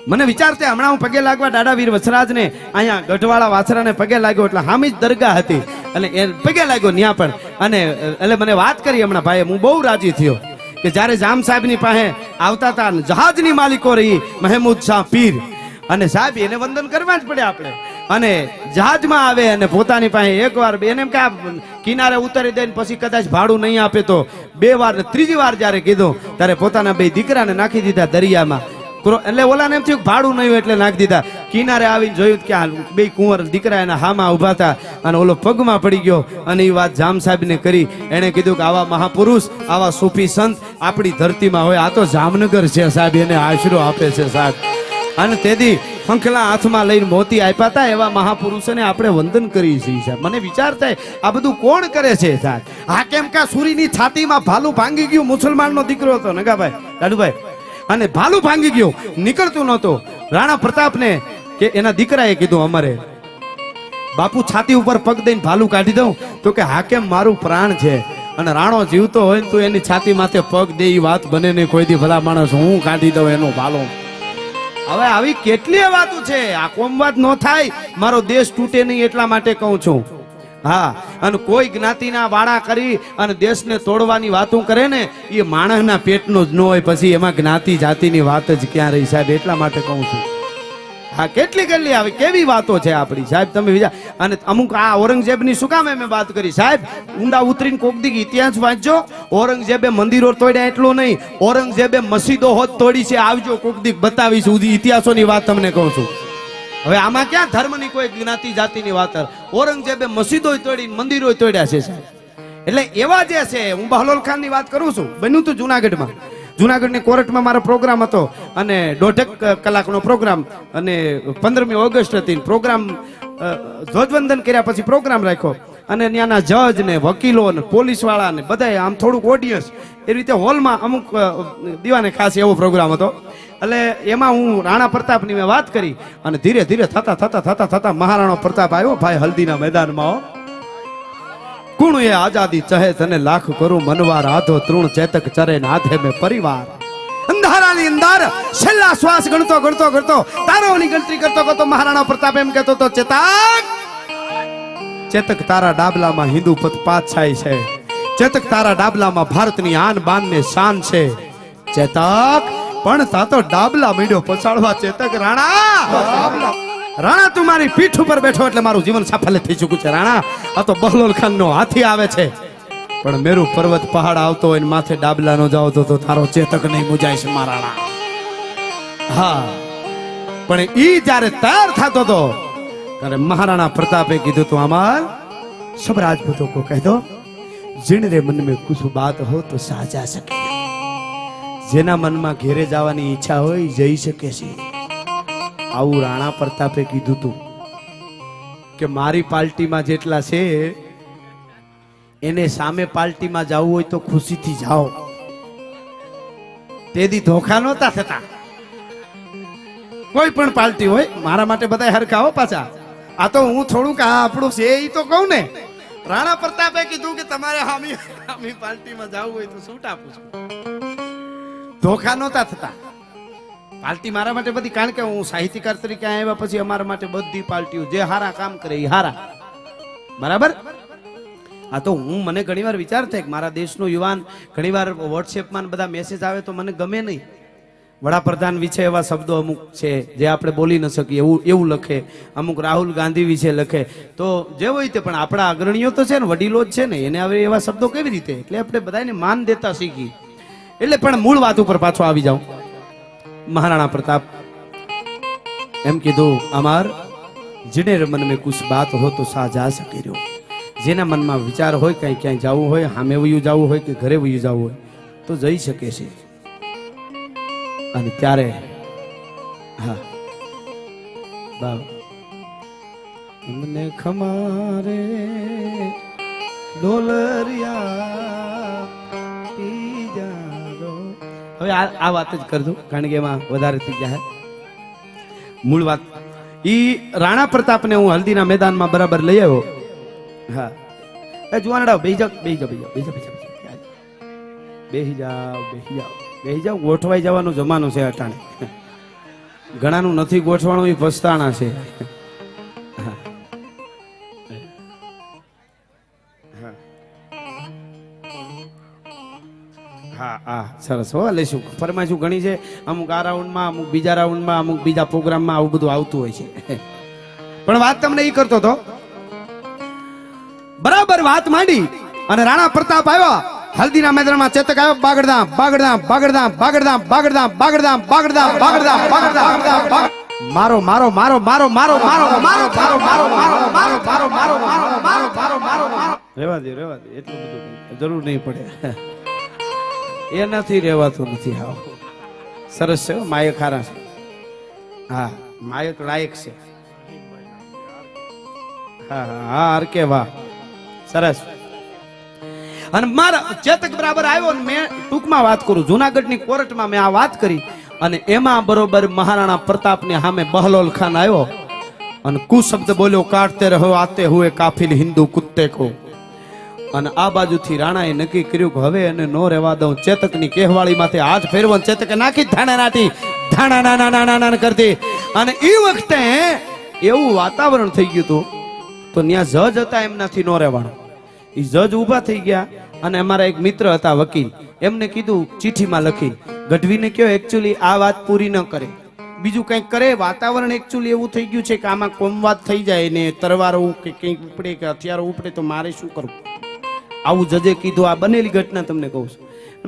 મને વિચાર છે હમણાં હું પગે લાગવા દાડાવીર વસરાજને અહીંયા ગઢવાળા વાછરાને પગે લાગ્યો એટલે હામી જ દરગાહ હતી અને એ પગે લાગ્યો ત્યાં પણ અને એટલે મને વાત કરી હમણાં ભાઈ હું બહુ રાજી થયો કે જ્યારે જામ સાહેબની પાસે આવતા હતા જહાજની માલિકો રહી મહેમૂદ શાહ પીર અને સાહેબ એને વંદન કરવા જ પડે આપણે અને જહાજમાં આવે અને પોતાની પાસે એકવાર એને એમ કે આ કિનારે ઉતારી દઈને પછી કદાચ ભાડું નહીં આપે તો 2 વાર ને ત્રીજી વાર જ્યારે કીધું ત્યારે પોતાના 2 દીકરાને નાખી દીધા દરિયામાં એટલે ઓલાને એમ થયું ભાડું નહીં હોય એટલે નાખી દીધા કિનારે આવીને જોયું કે આ 2 કુંવર દીકરા એના હામાં ઉભા હતા અને ઓલો પગમાં પડી ગયો અને એ વાત જામ સાહેબને કરી એને કીધું કે આવા મહાપુરુષ આવા સૂફી સંત આપણી ધરતીમાં હોય આ તો જામનગર છે સાહેબ એને આશરો આપે છે સાહેબ અને તેથી પંખલા હાથમાં લઈને મોતી આપ્યા હતા એવા મહાપુરુષોને આપણે વંદન કરીએ છીએ સાહેબ મને વિચાર થાય આ બધું કોણ કરે છે સાહેબ આ કેમ કે સુરીની છાતીમાં ભાલું ભાંગી ગયું મુસલમાનનો દીકરો હતો નગાભાઈ દાદુભાઈ અને ભાલું ભાંગી ગયું નીકળતું નહોતું રાણા પ્રતાપને કે એના દીકરાએ કીધું અમારે બાપુ છાતી ઉપર પગ દઈને ભાલું કાઢી દઉં તો કે હાકેમ મારું પ્રાણ છે અને રાણો જીવતો હોય ને તો એની છાતી માથે પગ દે એ વાત બને નહીં કોઈ દી ભલા માણસ હું કાઢી દઉં એનો ભાલો હવે આવી કેટલી વાતો છે આ કોમવાદ ન થાય મારો દેશ તૂટે નહીં એટલા માટે કહું છું હા અને કોઈ જ્ઞાતિના વાડા કરી અને દેશને તોડવાની વાતો કરે ને એ માણસના પેટનો જ ન હોય પછી એમાં જ્ઞાતિ જાતિની વાત જ ક્યાં રહી સાહેબ એટલા માટે કહું છું હા કેટલી આવી કેવી વાતો છે આપણી સાહેબ તમે વિચાર અને અમુક આ ઔરંગઝેબની શું કામ મેં વાત કરી સાહેબ ઊંડા ઉતરીને કોક દી ઇતિહાસ વાંચજો ઔરંગઝેબે મંદિરો તોડ્યા એટલું નહીં ઔરંગઝેબે મસ્જિદો હોત તોડી છે આવજો કોક દી બતાવીશ ઇતિહાસોની વાત તમને કહું છું હવે આમાં ક્યાં ધર્મની કોઈ જ્ઞાતિ જાતિની વાત ઔરંગઝેબે મસ્જિદો તોડી મંદિરો તોડ્યા છે સાહેબ એટલે એવા જે છે હું બહલોલ ખાનની વાત કરું છું બન્યું હતું જુનાગઢમાં જુનાગઢની કોર્ટમાં મારો પ્રોગ્રામ હતો અને 1.5 કલાકનો પ્રોગ્રામ અને 15મી ઓગસ્ટ હતી પ્રોગ્રામ ધ્વજવંદન કર્યા પછી પ્રોગ્રામ રાખ્યો અને ત્યાંના જજ ને વકીલો ને પોલીસ વાળા ને બધા આમ થોડુંક ઓડિયન્સ એ રીતે હોલમાં અમુક દીવાને ખાસ એવો પ્રોગ્રામ હતો એટલે એમાં હું રાણા પ્રતાપની મેં વાત કરી અને ધીરે ધીરે થતા મહારાણો પ્રતાપ આવ્યો ભાઈ હલ્દીના મેદાનમાં કુણ એ આઝાદી ચહે તને લાખ કરું મનવાર આધો તૃણ ચેતક ચરે નાધે મેં પરિવાર અંધારાની અંદર છેલ્લા શ્વાસ ગણતો તારાઓની ગણતરી કરતો મહારાણા પ્રતાપ એમ કહેતો તો ચેતક તારા ડાબલામાં હિન્દુ પથ પાછાય છે ચેતક તારા ડાબલામાં ભારતની આન બાન ને શાન છે ચેતક પણ તા તો ડાબલા મીડ્યો પછાડવા ચેતક રાણા તું મારી પીઠ ઉપર બેઠો એટલે મારું જીવન સફળ થઈ ચૂક્યું છે રાણા આ તો બહલોલ ખાન નો હાથી આવે છે પણ મેરુ પર્વત પહાડ આવતો હોય ને માથે ડાબલા નો જાવ તો તારો ચેતક નહીં મુજાય છે મારા રાણા હા પણ ઈ જ્યારે તૈયાર થતો હતો ત્યારે મહારાણા પ્રતાપે કીધું તું અમાર સબ રાજપૂતો કો કહી દો जिन रे मन में कुछ बात हो तो साजा सके જેના મનમાં ઘેરે જવાની ઈચ્છા હોય જઈ શકે છે આવું રાણા પ્રતાપે કીધું તું કે મારી પાર્ટીમાં જેટલા છે એને સામે પાર્ટીમાં જવું હોય તો ખુશીથી જાઓ તેથી ધોખા નહોતા થતા કોઈ પણ પાર્ટી હોય મારા માટે બધા હરખા હો પાછા આ તો હું થોડુંક આ આપણું છે એ તો કહું ને રાણા પ્રતાપે કીધું કે તમારે હામી પાર્ટીમાં જવું હોય તો છૂટ આપું છું ધોખા નહોતા થતા પાર્ટી મારા માટે બધી કારણ કે હું સાહિત્યકાર તરીકે આવ્યા પછી અમારા માટે બધી પાર્ટીઓ જે હારા કામ કરે એ હારા બરાબર આ તો હું મને ઘણીવાર વિચાર થાય કે મારા દેશનો યુવાન ઘણીવાર વોટ્સએપમાં બધા મેસેજ આવે તો મને ગમે નહીં વડાપ્રધાન વિશે એવા શબ્દો અમુક છે જે આપણે બોલી ન શકીએ એવું લખે અમુક રાહુલ ગાંધી વિશે લખે તો જે હોય તે પણ આપણા અગ્રણીઓ તો છે ને વડીલો જ છે ને એને હવે એવા શબ્દો કેવી રીતે એટલે આપણે બધાને માન દેતા શીખી એટલે પણ મૂળ વાત ઉપર પાછો આવી જાઉં મહારાણા પ્રતાપ એમ કીધું અમાર જીને મન મેં કુછ બાત હો તો સાજા શકે રહ્યો જેના મનમાં વિચાર હોય કઈ ક્યાંય જવું હોય સામે વયું જવું હોય કે ઘરે વયું જવું હોય તો જઈ શકે છે અને ત્યારે હા બાબ મને ખમારે ડોલરિયા પી જારો હવે આ વાત જ કરજો કારણ કે એમાં વધારે થઈ ગયા મૂળ વાત ઈ રાણા પ્રતાપને હું હલ્દીના મેદાનમાં બરાબર લઈ આવ્યો હા એ જુવાનડા બેહી જાઓ ગોઠવાઈ જવાનો જમાનો છે અટાણે ઘણાનું નથી ગોઠવાણું એ પસ્તાણા છે. હા હા સરસ હો લેશું. ફરમાઈશું ઘણી છે, અમુક આ રાઉન્ડમાં, અમુક બીજા રાઉન્ડમાં, અમુક બીજા પ્રોગ્રામમાં આવું બધું આવતું હોય છે. પણ વાત તમને એ કરતો હતો, બરાબર વાત માંડી અને રાણા પ્રતાપ આવ્યા હલ્દીના મેદાનમાં. ચેતક આવ્યો બાગડધામ બાગડધામ બાગડધામ બાગડધામ બાગડધામ બાગડધામ બાગડધામ બાગડધામ બાગડધામ. મારો મારો મારો મારો મારો મારો મારો મારો મારો મારો મારો મારો મારો મારો મારો મારો. રેવા દે એટલું બધું જરૂર નહીં પડે. એ નથી રેવાતું નથી. આવો સરસ છે, માયક ખારા છે. હા માયક લાયક છે. હા હા હરકે વાહ સરસ. અને મારા ચેતક બરાબર આવ્યો ને મેં ટૂંકમાં વાત કરું, જુનાગઢની કોર્ટમાં મેં આ વાત કરી અને એમાં બરોબર મહારાણા પ્રતાપને સામે બહલોલ ખાન આવ્યો અને કુશબ્દ બોલ્યો, કાટતે રહો આતે હુએ કાફિલ હિન્દુ કુત્તે કો. અને આ બાજુથી રાણાએ નક્કી કર્યું કે હવે એને નો રહેવા દઉં. ચેતકની કહેવાળી માથે હાથ ફેરવો, ચેતકે નાખી ધાણા નાટી ધાણા નાના નાના નાના કરતી. અને એ વખતે એવું વાતાવરણ થઈ ગયું હતું તો ત્યાં જજ હતા, એમનાથી નો રહેવાનું. એ જજ ઊભા થઈ ગયા અને અમારા એક મિત્ર હતા વકીલ, એમને કીધું ચિઠ્ઠીમાં લખી ગઢવીને કયો એકચ્યુઅલી આ વાત પૂરી ન કરે, બીજું કંઈક કરે. વાતાવરણ એકચ્યુઅલી એવું થઈ ગયું છે કે આમાં કોમવાદ થઈ જાય ને તરવારો કે કંઈક ઉપડે કે હથિયારો ઉપડે તો મારે શું કરવું. આવું જજે કીધું. આ બનેલી ઘટના તમને કહું છું.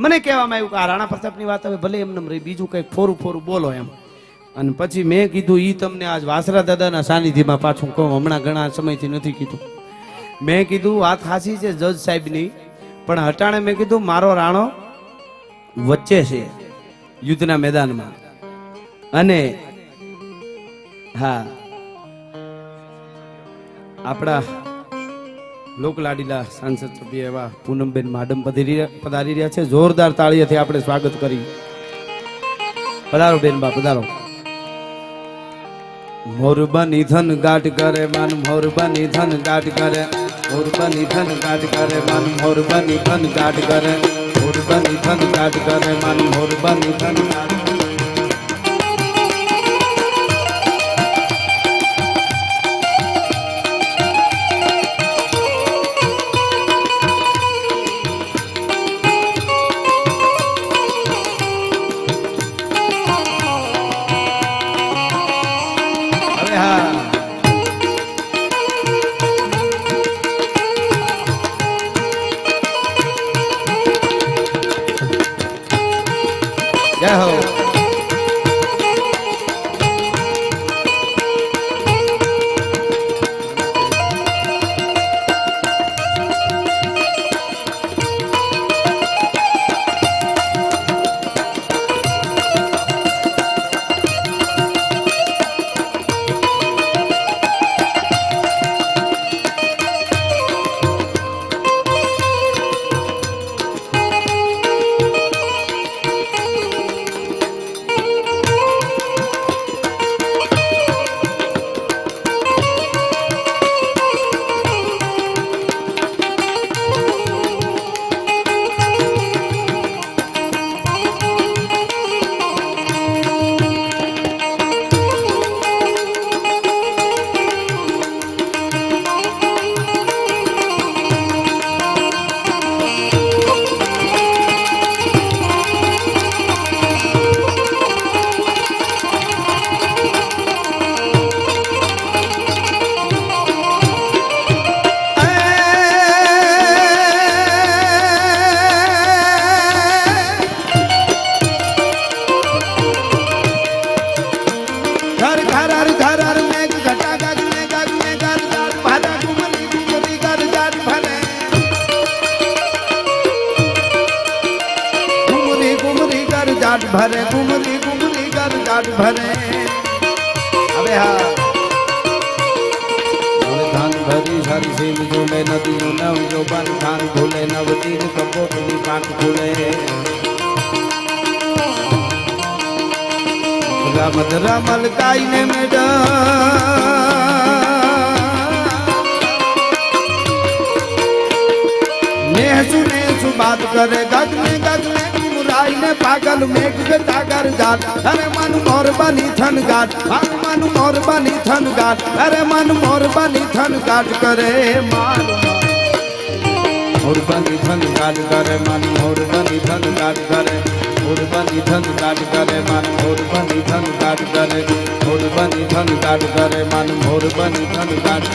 મને કહેવામાં આવ્યું કે આ રાણા પ્રતાપની વાત હવે ભલે એમને રહી, બીજું કંઈક ફોરું ફોરું બોલો એમ. અને પછી મેં કીધું ઈ તમને આજ વાસરા દાદાના સાનિધ્યમાં પાછું કહું, હમણાં ઘણા સમયથી નથી કીધું. મેં કીધું વાત હાસી છે જજ સાહેબની, પણ હટાણે મેં કીધું મારો રાણો વચ્ચે છે યુદ્ધના મેદાનમાં. અને હા આપણા લોકલાડીલા સાંસદ સભ્ય એવા પૂનમબેન માડમ પધારી રહ્યા છે. જોરદાર તાળીઓથી આપણે સ્વાગત કરી. પધારો બેન બા પધારો. મોરબાની ધન ગાઢ કરે માન, મોરબાની ધન ગાઢ કરે, મોરબાની ધન ગાઢ કરે માન, મોરબાની ધન ગાઢ કરે, મોરબાની ધન ગાઢ કરે માન, મોરબાની ધન ગાઢ. જય હો. ભરે ગુમરી ગુમરી કર જાટ ભરે. હવે હા ધાન ભરી સારી સેમ જો મે નદી નવ જો બન ધાન ભૂલે નવ તીર કપોટની પાક ભૂલે. રામદરા મલકાઈ ને મેડમ ને સુને સુ બાત કરે ગગને ગગને મુરાઈ ગાઈને પાગલ મેઘ તાગર ગાટ અરે મન મોરબાની થન ગાટ મન મોરબાની થન ગાટ અરે મન મોરબાની થન ગાટ કરે માન મોરબાની થન ગાટ કરે મન મોરબાની થન ગાટ કરે મોરબાની થન ગાટ કરે મન મોરબાની થન ગાટ કરે મોરબાની થન ગાટ કરે મન મોરબાની થન ગાટ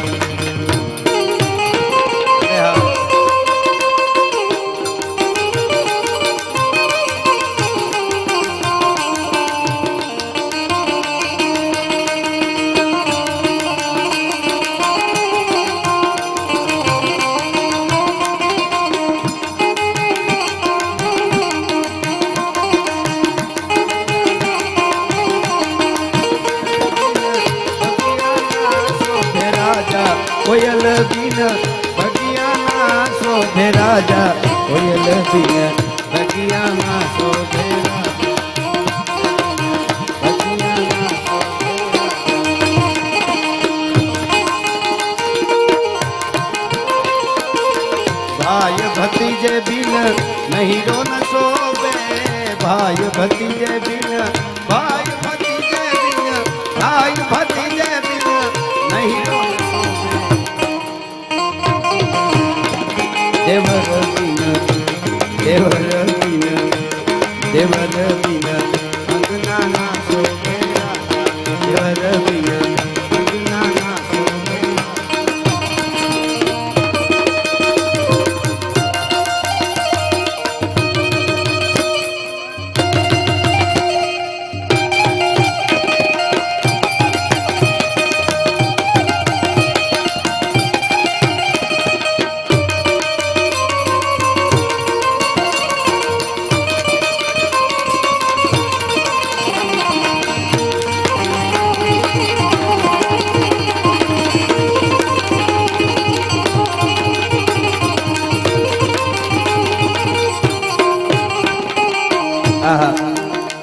કોયલ બિન બગિયાના શોભે રાજા કોયલ બિન બગિયાના શોભે ભાઈ ભતીજે બિન નહીં રો ન શોભે ભાઈ ભતીજે બિન ભાઈ ભતીજે બિન ભાઈ ભતીજે બિન નહીં રો દેવર બિન દેવર બિન દેવર બિન અંગનાના શોભે દેવર બિન અંગનાના શોભે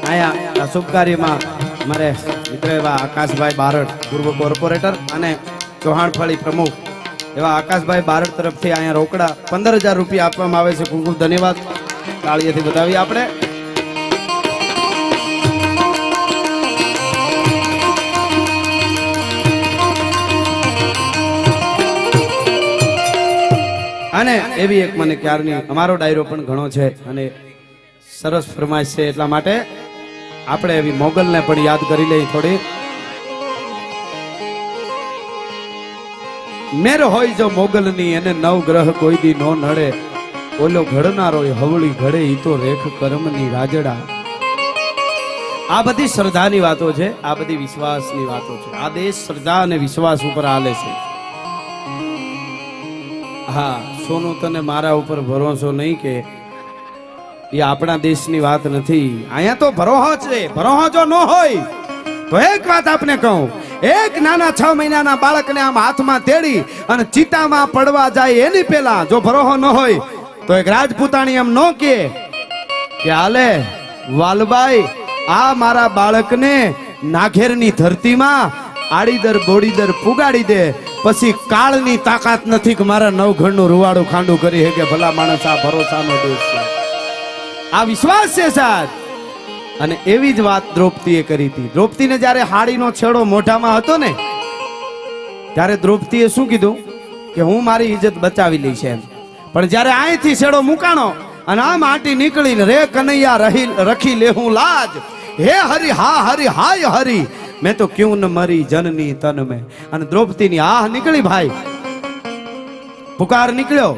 આયા શુભ કાર્યમાં મારે મિત્ર એવા આકાશભાઈ બારડ પૂર્વ કોર્પોરેટર અને ચૌહાણફળી પ્રમુખ એવા આકાશભાઈ બારડ તરફથી અહીંયા રોકડા 15,000 રૂપિયા આપવામાં આવે છે. ખૂબ ખૂબ ધન્યવાદ. તાળીઓથી વધાવીએ આપણે. અને એવી એક મને ક્યારની અમારો ડાયરો પણ ઘણો છે અને સરસ ફરમાઈશ છે એટલા માટે આપણે એવી મોગલને પણ યાદ કરી લઈ થોડી. મેર હોય જો મોગલની એને નવ ગ્રહ કોઈ દી નો નડે ઓલો ઘડનારો હવળી ઘડે ઈ તો રેખ કર્મની રાજડા. આ બધી શ્રદ્ધાની વાતો છે, આ બધી વિશ્વાસની વાતો છે. આ દેશ શ્રદ્ધા અને વિશ્વાસ ઉપર હાલે છે. હા, સોનું તને મારા ઉપર ભરોસો નહીં કે એ આપણા દેશની વાત નથી. અહીંયા તો ભરોહો છે. ભરોહો જો ન હોય તો એક વાત આપને કહું, એક નાના 6 મહિનાના બાળકને આમ હાથમાં તેડી અને ચિતામાં પડવા જાય એની પેલા જો ભરોહો ન હોય તો એક રાજપૂતાણી એમ ન કે હાલે વાલબાઈ આ મારા બાળકને નાઘેરની ધરતીમાં આડીદર બોડીદર પુગાડી દે, પછી કાળની તાકાત નથી કે મારા નવઘણનું રૂવાડું ખાંડું કરી કે ભલા માણસ. આ ભરોસાનો દેશ છે, આ વિશ્વાસ છે સાહેબ. અને એવી જ વાત દ્રૌપદીએ કરી હતી. દ્રૌપદીને જ્યારે હાડીનો છેડો મોઢામાં હતો ને ત્યારે દ્રૌપદીએ શું કીધું કે હું મારી ઇજ્જત બચાવી લઈશ એમ. પણ જ્યારે અહીંથી છેડો મુકાણો અને આમ આંટી નીકળીને રે કનૈયા રખી લેહું લાજ, હે હરી હા હરી હાય હરી મેં તો ક્યું ન મરી જનની તન મેં. અને દ્રૌપદીની આહ નીકળી ભાઈ, પુકાર નીકળ્યો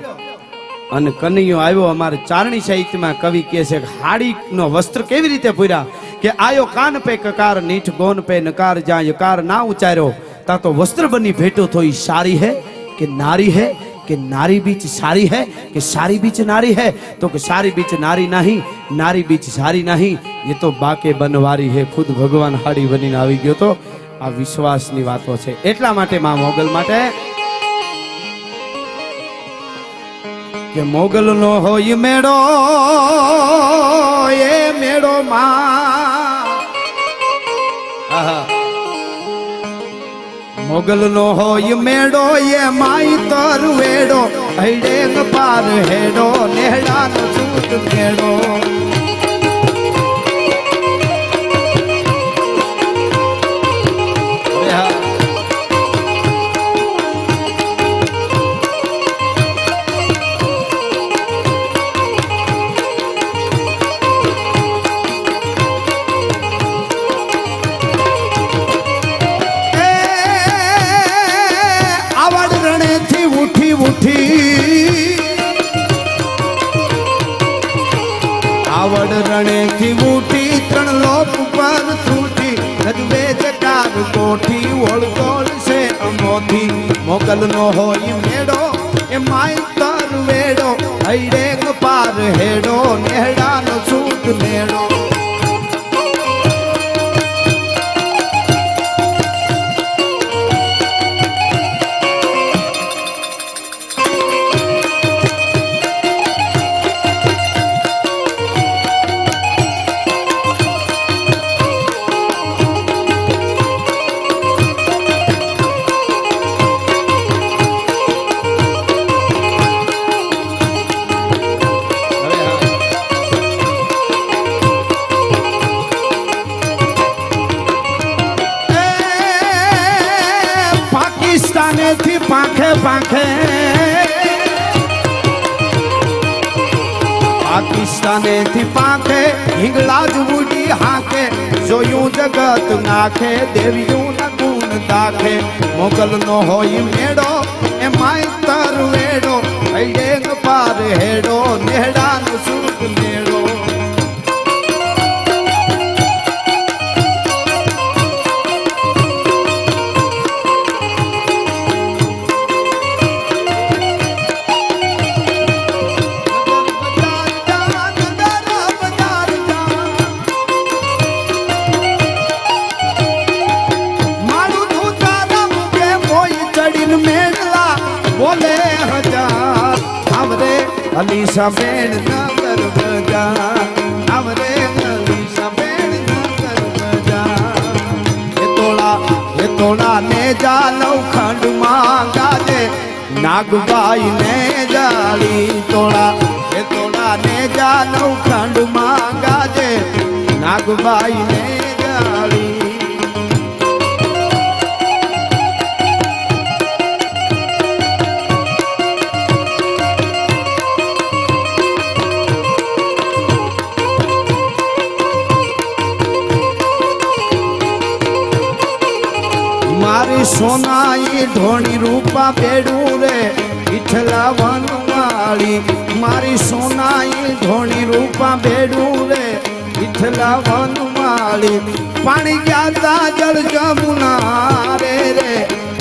અને કનૈયો આવ્યો. અમારે ચારણી સાહિત્યમાં કવિ કહે છે કે હાડીનો વસ્ત્ર કેવી રીતે પૂર્યા કે આયો કાન પે કકાર નીઠ ગોન પે નકાર, જ્યાં યકાર ના ઉચ્ચાર્યો તા તો વસ્ત્ર બની ભેટો થોઈ સારી હે કે નારી હે કે નારી બીચ સારી હે કે સારી બીચ નારી હે, તો કે સારી બીચ નારી નહીં નારી બીચ સારી નહીં, એ તો બાકે બનવારી હે. ખુદ ભગવાન હાડી બનીને આવી ગયો. તો આ વિશ્વાસની વાતો છે. એટલા માટે માં મોગલ માટે કે મોગલ નો હોય મેળો એ મેળો માં, મોગલ નો હોય મેળો એ માઈ તરવેડો, હૈડે પાર હેડો નેહડા નો સૂત મેળો. રણે થી ઉઠી ત્રણ લોક પર છૂટી ગજવે જકાર કોઠી ઓળગોળ છે અમોથી મોગલ નો હોય મેળો એ માયતર વેડો હૈડે પાર હેડો નેહડા નો છૂટ મેળો પાકિસ્તાનેથી પાંખે પાંખે પાકિસ્તાનેથી પાંખે હિંગળા જ ઉડી હાકે જોયું જગત નાખે દેવ્યું ના ગુણ દાખે મોગલ નો હોય મેળો એ માયતર વેડો હૈડેગ પાર હેડો નેહડા નો સુખ મેળો બોલે હજાર આવરે અલીસા બેન નગર બજાર આવરે અલીસા બેન નગર બજાર એ તોડા ને જા નવખંડ માં ગાજે નાગબાઈ ને જાળી તોડા ને જા નવખંડ માં ગાજે નાગબાઈ ને જાળી મારી સોનાઈ ઢોણી રૂપા બેડું રે વિઠલા વનવાળી મારી સોનાઈ ઢોણી રૂપા બેડું રે વિઠલા વનવાળી પાણી ગયા જળ જમુના રે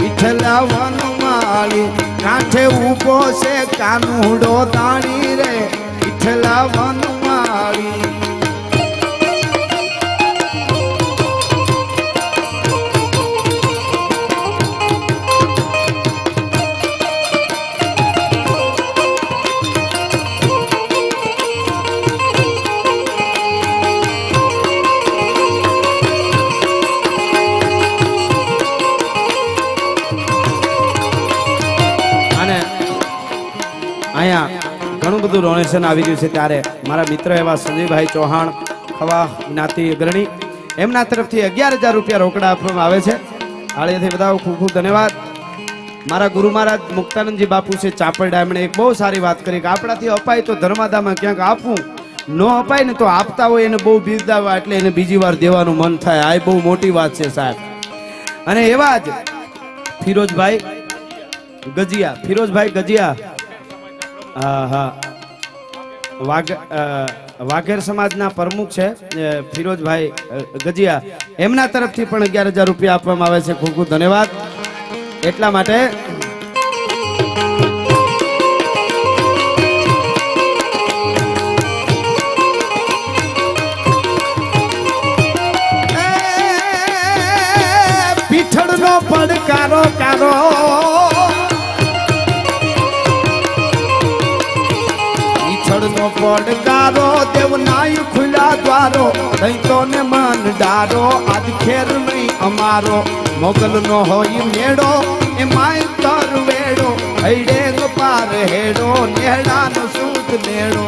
વિઠલા વનવાળી કાંઠે ઊભો છે કાનુડો દાણી રે વિઠલા વનવાળી અહીંયા ઘણું બધું ડોનેશન આવી રહ્યું છે ત્યારે મારા મિત્ર એવા સંજયભાઈ ચૌહાણ ખવા જ્ઞાતિ અગ્રણી એમના તરફથી 11,000 રૂપિયા રોકડા આપવામાં આવે છે આળીથી બધા ખૂબ ખૂબ ધન્યવાદ મારા ગુરુ મહારાજ મુક્તાનંદજી બાપુ છે ચાપરડા એમણે એક બહુ સારી વાત કરી કે આપણાથી અપાય તો ધર્માદામાં ક્યાંક આપવું ન અપાય ને તો આપતા હોય એને બહુ બિરદાવવા એટલે એને બીજી વાર દેવાનું મન થાય આ બહુ મોટી વાત છે સાહેબ અને એવા જ ફિરોજભાઈ ગજિયા હા વાઘેર સમાજના પ્રમુખ છે ફિરોજભાઈ ગજિયા એમના તરફથી પણ 11,000 રૂપિયા આપવામાં આવે છે ખૂબ ખૂબ ધન્યવાદ એટલા માટે પીઠળનો પડકારો કારો નો પડકારો દેવનાય ખુલ્લા દ્વારો દૈતો ને મન ડારો આજ ખેર નહીં અમારો મોગલ નો હોય મેળો એ માયતર વેડો હૈડે પાર હેડો નેહડા નો સૂત નેડો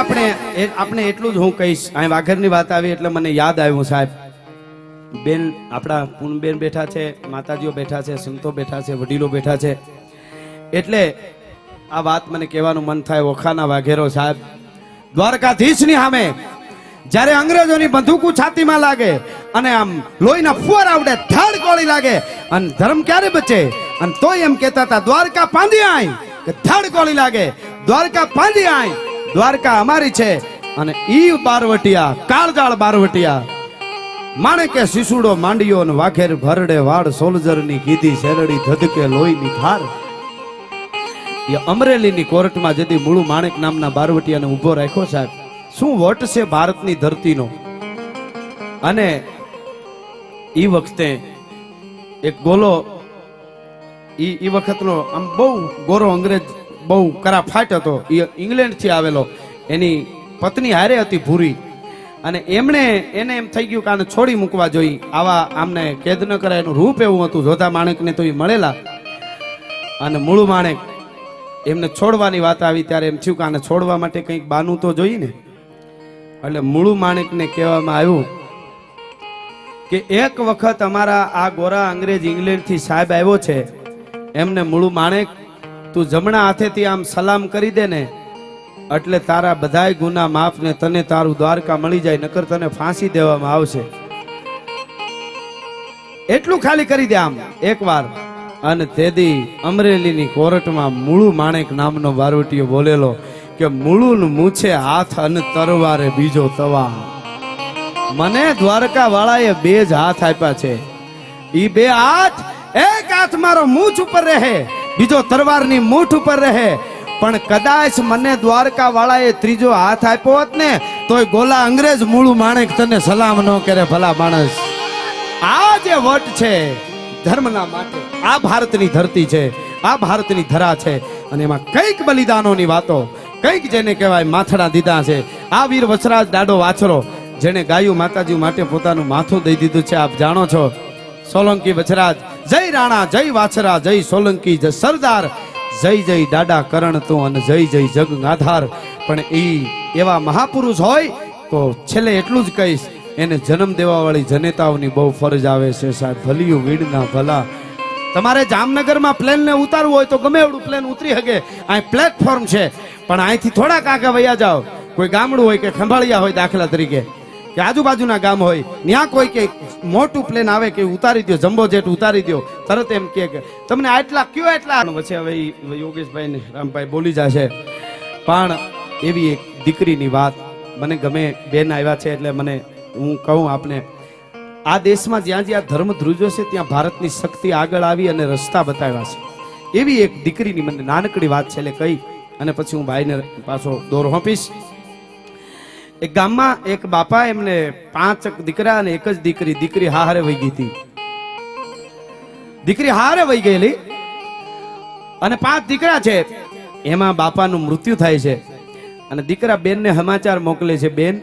આપણે એટલું જ હું કહીશ. અહીં વાઘરની વાત આવી એટલે મને યાદ આવ્યું સાહેબ. બેન આપણા પૂનબેન બેઠા છે, માતાજીઓ બેઠા છે, સંતો બેઠા છે, વડીલો બેઠા છે, એટલે આ વાત મને કહેવાનું મન થાય. ઓખાના વાઘેરો સાહેબ દ્વારકાધીશની સામે જ્યારે અંગ્રેજોની બંદૂકો છાતીમાં લાગે અને આમ લોહીના ફુવારા આવડે, ધડ ગોળી લાગે અને ધર્મ ક્યારે બચે? અને તોય એમ કહેતા હતા દ્વારકા પાંદી આય કે ધડ ગોળી લાગે, દ્વારકા પાંદી આય, દ્વારકા અમારી છે. અને ઈ બારવટિયા, કાળજાળ બારવટિયા, માણેકે શિશુડો માંડ્યો ને વાઘેર ભરડે વાડ, સોલ્જરની કીધી શેરડી ધધકે લોહીની ધાર. એ અમરેલીની કોર્ટમાં જતી મૂળું માણેક નામના બારવટિયાને ઊભો રાખ્યો સાહેબ. શું વટ છે ભારતની ધરતીનો. અને ઈ વખતે એક ગોલો, ઈ વખતનો આમ બહુ ગોરો અંગ્રેજ, બહુ કરાફાટ હતો. એ ઇંગ્લેન્ડથી આવેલો, એની પત્ની હારે હતી ભૂરી. અને એને એમ થઈ ગયું કે આને છોડી મૂકવા જોઈએ, આવા આમને કેદ ન કરાય. એનું રૂપ એવું હતું. જોધા માણેકને તો એ મળેલા. અને મૂળું માણેક એમને છોડવાની વાત આવી ત્યારે એમ થયું કે આને છોડવા માટે કંઈક બાનું તો જોઈએ ને. એટલે મૂળું માણેકને કહેવામાં આવ્યું કે એક વખત અમારા આ ગોરા અંગ્રેજ ઇંગ્લેન્ડથી સાહેબ આવ્યો છે, એમને મૂળું માણેક તું જમણા હાથેથી આમ સલામ કરી દે ને એટલે તારા બધાય ગુના માફ ને તને તારું દ્વારકા મળી જાય, નકર તને ફાંસી દેવામાં આવશે. એટલું ખાલી કરી દે આમ એકવાર. અને તેદી અમરેલીની કોર્ટમાં મૂળું માણેક નામનો બારવટીયો બોલેલો કે મૂળું મૂછે હાથ અને તરવારે બીજો તવા. મને દ્વારકા વાળાએ બે જ હાથ આપ્યા છે. ઈ બે હાથ, એક હાથ મારો મૂછ ઉપર રહે, બીજો તરવારની મૂઠ ઉપર રહે. પણ કદાચ મને દ્વારકા વાળાએ ત્રીજો હાથ આપ્યો હોત ને તોય ગોલા અંગ્રેજ મૂળું માણેક તને સલામ ન કરે. ભલા માણસ, આ જે વટ છે ધર્મના માટે, આ ભારતની ધરતી છે, આ ભારતની ધરા છે. અને એમાં કઈક બલિદાનોની વાતો, કઈક જેને કહેવાય માથડા દીધા છે. આ વીર વસરાજ દાડો વાછરો જેને ગાયું માતાજી માટે પોતાનું માથું દઈ દીધું છે, આપ જાણો છો. સોલંકી વછરાજ, જય રાણા, જય વાછરા, જય સોલંકી, જય સરદાર, જય જય દાડા કરણ તું અને જય જય જગ આધાર. પણ એવા મહાપુરુષ હોય તો છેલ્લે એટલું જ કહીશ, એને જન્મ દેવા વાળી જનેતાઓની બહુ ફરજ આવે છે સાહેબ. ભલિયું વીડના ભલા. તમારે જામનગરમાં પ્લેનને ઉતારવું હોય તો ગમે એવડું પ્લેન ઉતરી શકે. અહીં પ્લેટફોર્મ છે, પણ અહીંથી થોડાક આગળ વયા જાઓ, કોઈ ગામડું હોય કે ખંભાળિયા હોય દાખલા તરીકે, કે આજુબાજુના ગામ હોય, ત્યાં કોઈ કે મોટું પ્લેન આવે કે ઉતારી દો, જમ્બો જેટ ઉતારી દો, તરત એમ કે તમને આટલા કયો એટલા. વચ્ચે હવે યોગેશભાઈ ને રામભાઈ બોલી જશે. પણ એવી એક દીકરીની વાત મને ગમે. બેન આવ્યા છે એટલે મને હું કહું આપને, આ દેશમાં જ્યાં જ્યાં ધર્મ ધ્રુજો છે ત્યાં ભારતની શક્તિ આગળ આવી અને રસ્તા બતાવ્યા છે. એવી એક દીકરીની મને નાનકડી વાત છેલ્લે કહી અને પછી હું ભાઈને પાછો દોર હોંપીશ. એક ગામમાં એક બાપા, એમને 5 દીકરા અને એક જ દીકરી. દીકરી હારે વહી ગઈ હતી. દીકરી હારે વહી ગયેલી અને 5 દીકરા છે. એમાં બાપાનું મૃત્યુ થાય છે અને દીકરા બેનને સમાચાર મોકલે છે, બેન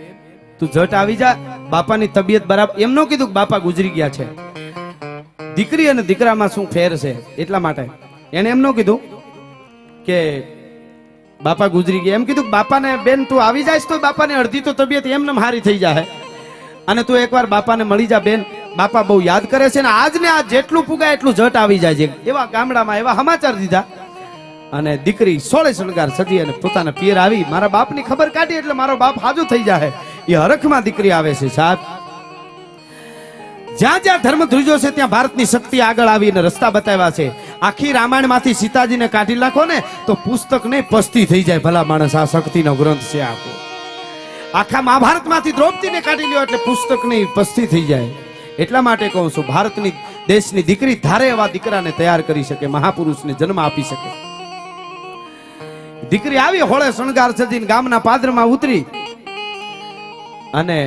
તું જટ આવી જા, બાપાની તબિયત બરાબર. એમ ન કીધું કે બાપા ગુજરી ગયા છે. દીકરી અને દીકરામાં શું ફેર છે એટલા માટે એને એમ ન કીધું કે બાપા ગુજરી ગયા. એમ કીધું બાપાને, બેન તું આવી જાય તો બાપાને અડધી તો તબિયત એમને હારી થઈ જાય અને તું એકવાર બાપાને મળી જા બેન, બાપા બહુ યાદ કરે છે ને આજ ને આજ જેટલું પુગાય એટલું જટ આવી જાય છે. એવા ગામડામાં એવા સમાચાર દીધા અને દીકરી સોળે શણગાર સજી અને પોતાના પિયર આવી. મારા બાપની ખબર કાઢી એટલે મારો બાપ હાજુ થઈ જાય. એ હરખમાં દીકરી આવે છે સાહેબ. જ્યાં જ્યાં ધર્મ ધ્રુજો છે ત્યાં ભારતની શક્તિ આગળ આવીને રસ્તા બતાવ્યા છે. આખી રામાયણ માંથી સીતાજીને કાઢી નાખો ને તો પુસ્તક નહીં પસ્તી થઈ જાય. ભલા માણસ, આ શક્તિનો ગ્રંથ છે આખો. આખા મહાભારત માંથી દ્રૌપદીને કાઢી લ્યો એટલે પુસ્તક નહીં પસ્તી થઈ જાય. એટલા માટે કહું છું, ભારતની દેશની દીકરી ધારે એવા દીકરાને તૈયાર કરી શકે, મહાપુરુષને જન્મ આપી શકે. દીકરી આવી હોળે શણગાર સજીને ગામના પાદરમાં ઉતરી અને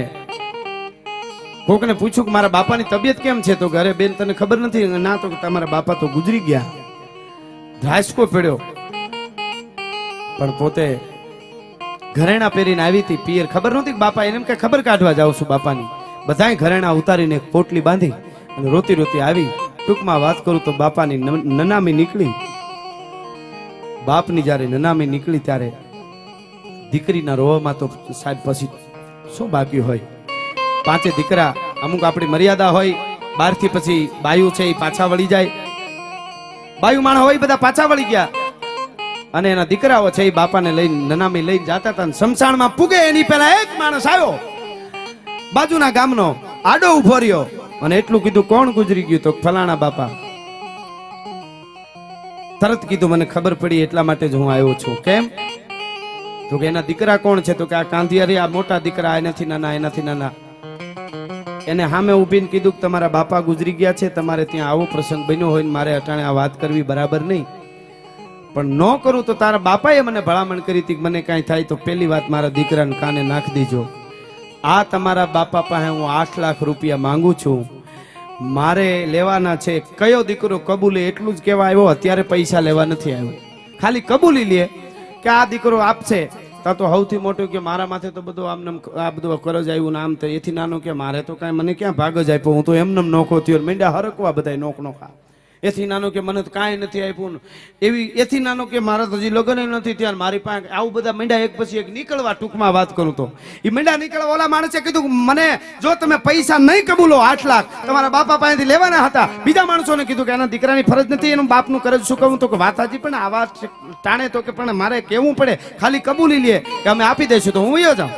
કોકને પૂછ્યું કે મારા બાપાની તબિયત કેમ છે? તો ઘરે બેન તને ખબર નથી? ના, તો તમારા બાપા તો ગુજરી ગયા. ધ્રાસકો પડ્યો. પણ પોતે ઘરેણા પહેરીને આવી હતી. પિયર ખબર નહોતી કે બાપા, એને કે ખબર કાઢવા જાઉં છું બાપાની. બધાય ઘરેણા ઉતારીને પોટલી બાંધી અને રોતી રોતી આવી. ટૂંકમાં વાત કરું તો બાપાની નનામી નીકળી. બાપની જ્યારે નનામી નીકળી ત્યારે દીકરીના રોવામાં તો સાહેબ પછી શું બાકી હોય? પાંચે દીકરા, અમુક આપણી મર્યાદા હોય, 12 થી પછી બાયુ છે એ પાછા વળી જાય, બાયુ માણસ હોય બધા પાછા વળી ગયા, અને એના દીકરાઓ છે એ બાપાને લઈને નનામી લઈને જતા હતા. શમશાનમાં પૂગે એની પહેલા એક માણસ આવ્યો, બાજુના ગામનો, આડો ઉભો રહ્યો અને એટલું કીધું, કોણ ગુજરી ગયું? તો ફલાણા બાપા. તરત કીધું, મને ખબર પડી એટલા માટે જ હું આવ્યો છું. કેમ? તો કે એના દીકરા કોણ છે? તો કે આ કાંધિયારી, આ મોટા દીકરા, એનાથી નાના, એનાથી નાના. એને સામે ઊભીને કીધું કે તમારા બાપા ગુજરી ગયા છે, તમારે ત્યાં આવો પ્રસંગ બન્યો હોય ને મારે અટાણે આ વાત કરવી બરાબર નહીં, પણ ન કરું તો તારા બાપાએ મને ભલામણ કરી હતી કે મને કાંઈ થાય તો પહેલી વાત મારા દીકરાને કાને નાખી દેજો. આ તમારા બાપા પાસે હું 8 લાખ રૂપિયા માંગુ છું, મારે લેવાના છે. કયો દીકરો કબૂલે એટલું જ કહેવા આવ્યો, અત્યારે પૈસા લેવા નથી આવ્યો. ખાલી કબૂલી લે કે આ દીકરો આપશે. તો સૌથી મોટું કે મારા માથે તો બધું આમને આ બધું કરજ આવ્યું ને આમ તો. એથી નાનો કે મારે તો કાંઈ, મને ક્યાં ભાગ જ આપ્યો, હું તો એમને નોખો થયો. મીંડા હરકવા બધા નોખા. એથી નાનો કે મને તો કાંઈ નથી આપ્યું. એવી એથી નાનો કે મારા તો હજી લગ્ન નથી ત્યાં, મારી પાસે આવું બધા મીંડા એક પછી એક નીકળવા. ટૂંકમાં વાત કરું તો એ મીંડા નીકળવા. ઓલા માણસે કીધું, મને જો તમે પૈસા નહીં કબૂલો 8 લાખ તમારા બાપા પાસેથી લેવાના હતા. બીજા માણસોને કીધું કે એના દીકરાની ફરજ નથી, એનું બાપનું કરજ શું કહું? તો કે વાત હાજી, પણ આવા ટાણે તો કે પણ મારે કેવું પડે, ખાલી કબૂલી લે કે અમે આપી દઈશું તો હું વયો જાઉં.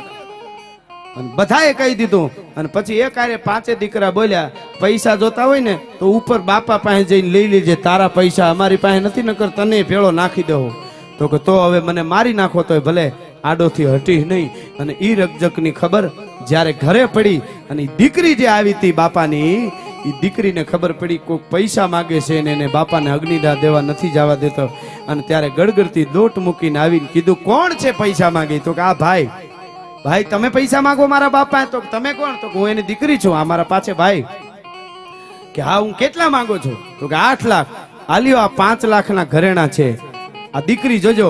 અને બધાએ કહી દીધું. અને પછી એક આરે 5 દીકરા બોલ્યા, પૈસા જોતા હોય ને તો ઉપર બાપા પાસે જઈને લઈ લેજે, તારા પૈસા અમારી પાસે નથી, નકર તને ભેળો નાખી દઉં. તો કે તો હવે મને મારી નાખો તોય ભલે, આડોથી હટી નહીં. અને ઈ રકજકની ખબર જ્યારે ઘરે પડી અને દીકરી જે આવી હતી બાપાની, એ દીકરીને ખબર પડી કોઈ પૈસા માગે છે ને એને બાપાને અગ્નિદાહ દેવા નથી જવા દેતો. અને ત્યારે ગડગડતી દોટ મૂકીને આવીને કીધું, કોણ છે પૈસા માંગી? તો કે આ ભાઈ. ભાઈ તમે પૈસા માંગો મારા બાપા? તો તમે કોણ? તો હું એની દીકરી છું, આ મારા પાછે ભાઈ. કે હા, હું કેટલા માંગો છો? તો કે 8 લાખ. આલ્યો, આ 5 લાખના ઘરેણા છે. આ દીકરી જોજો,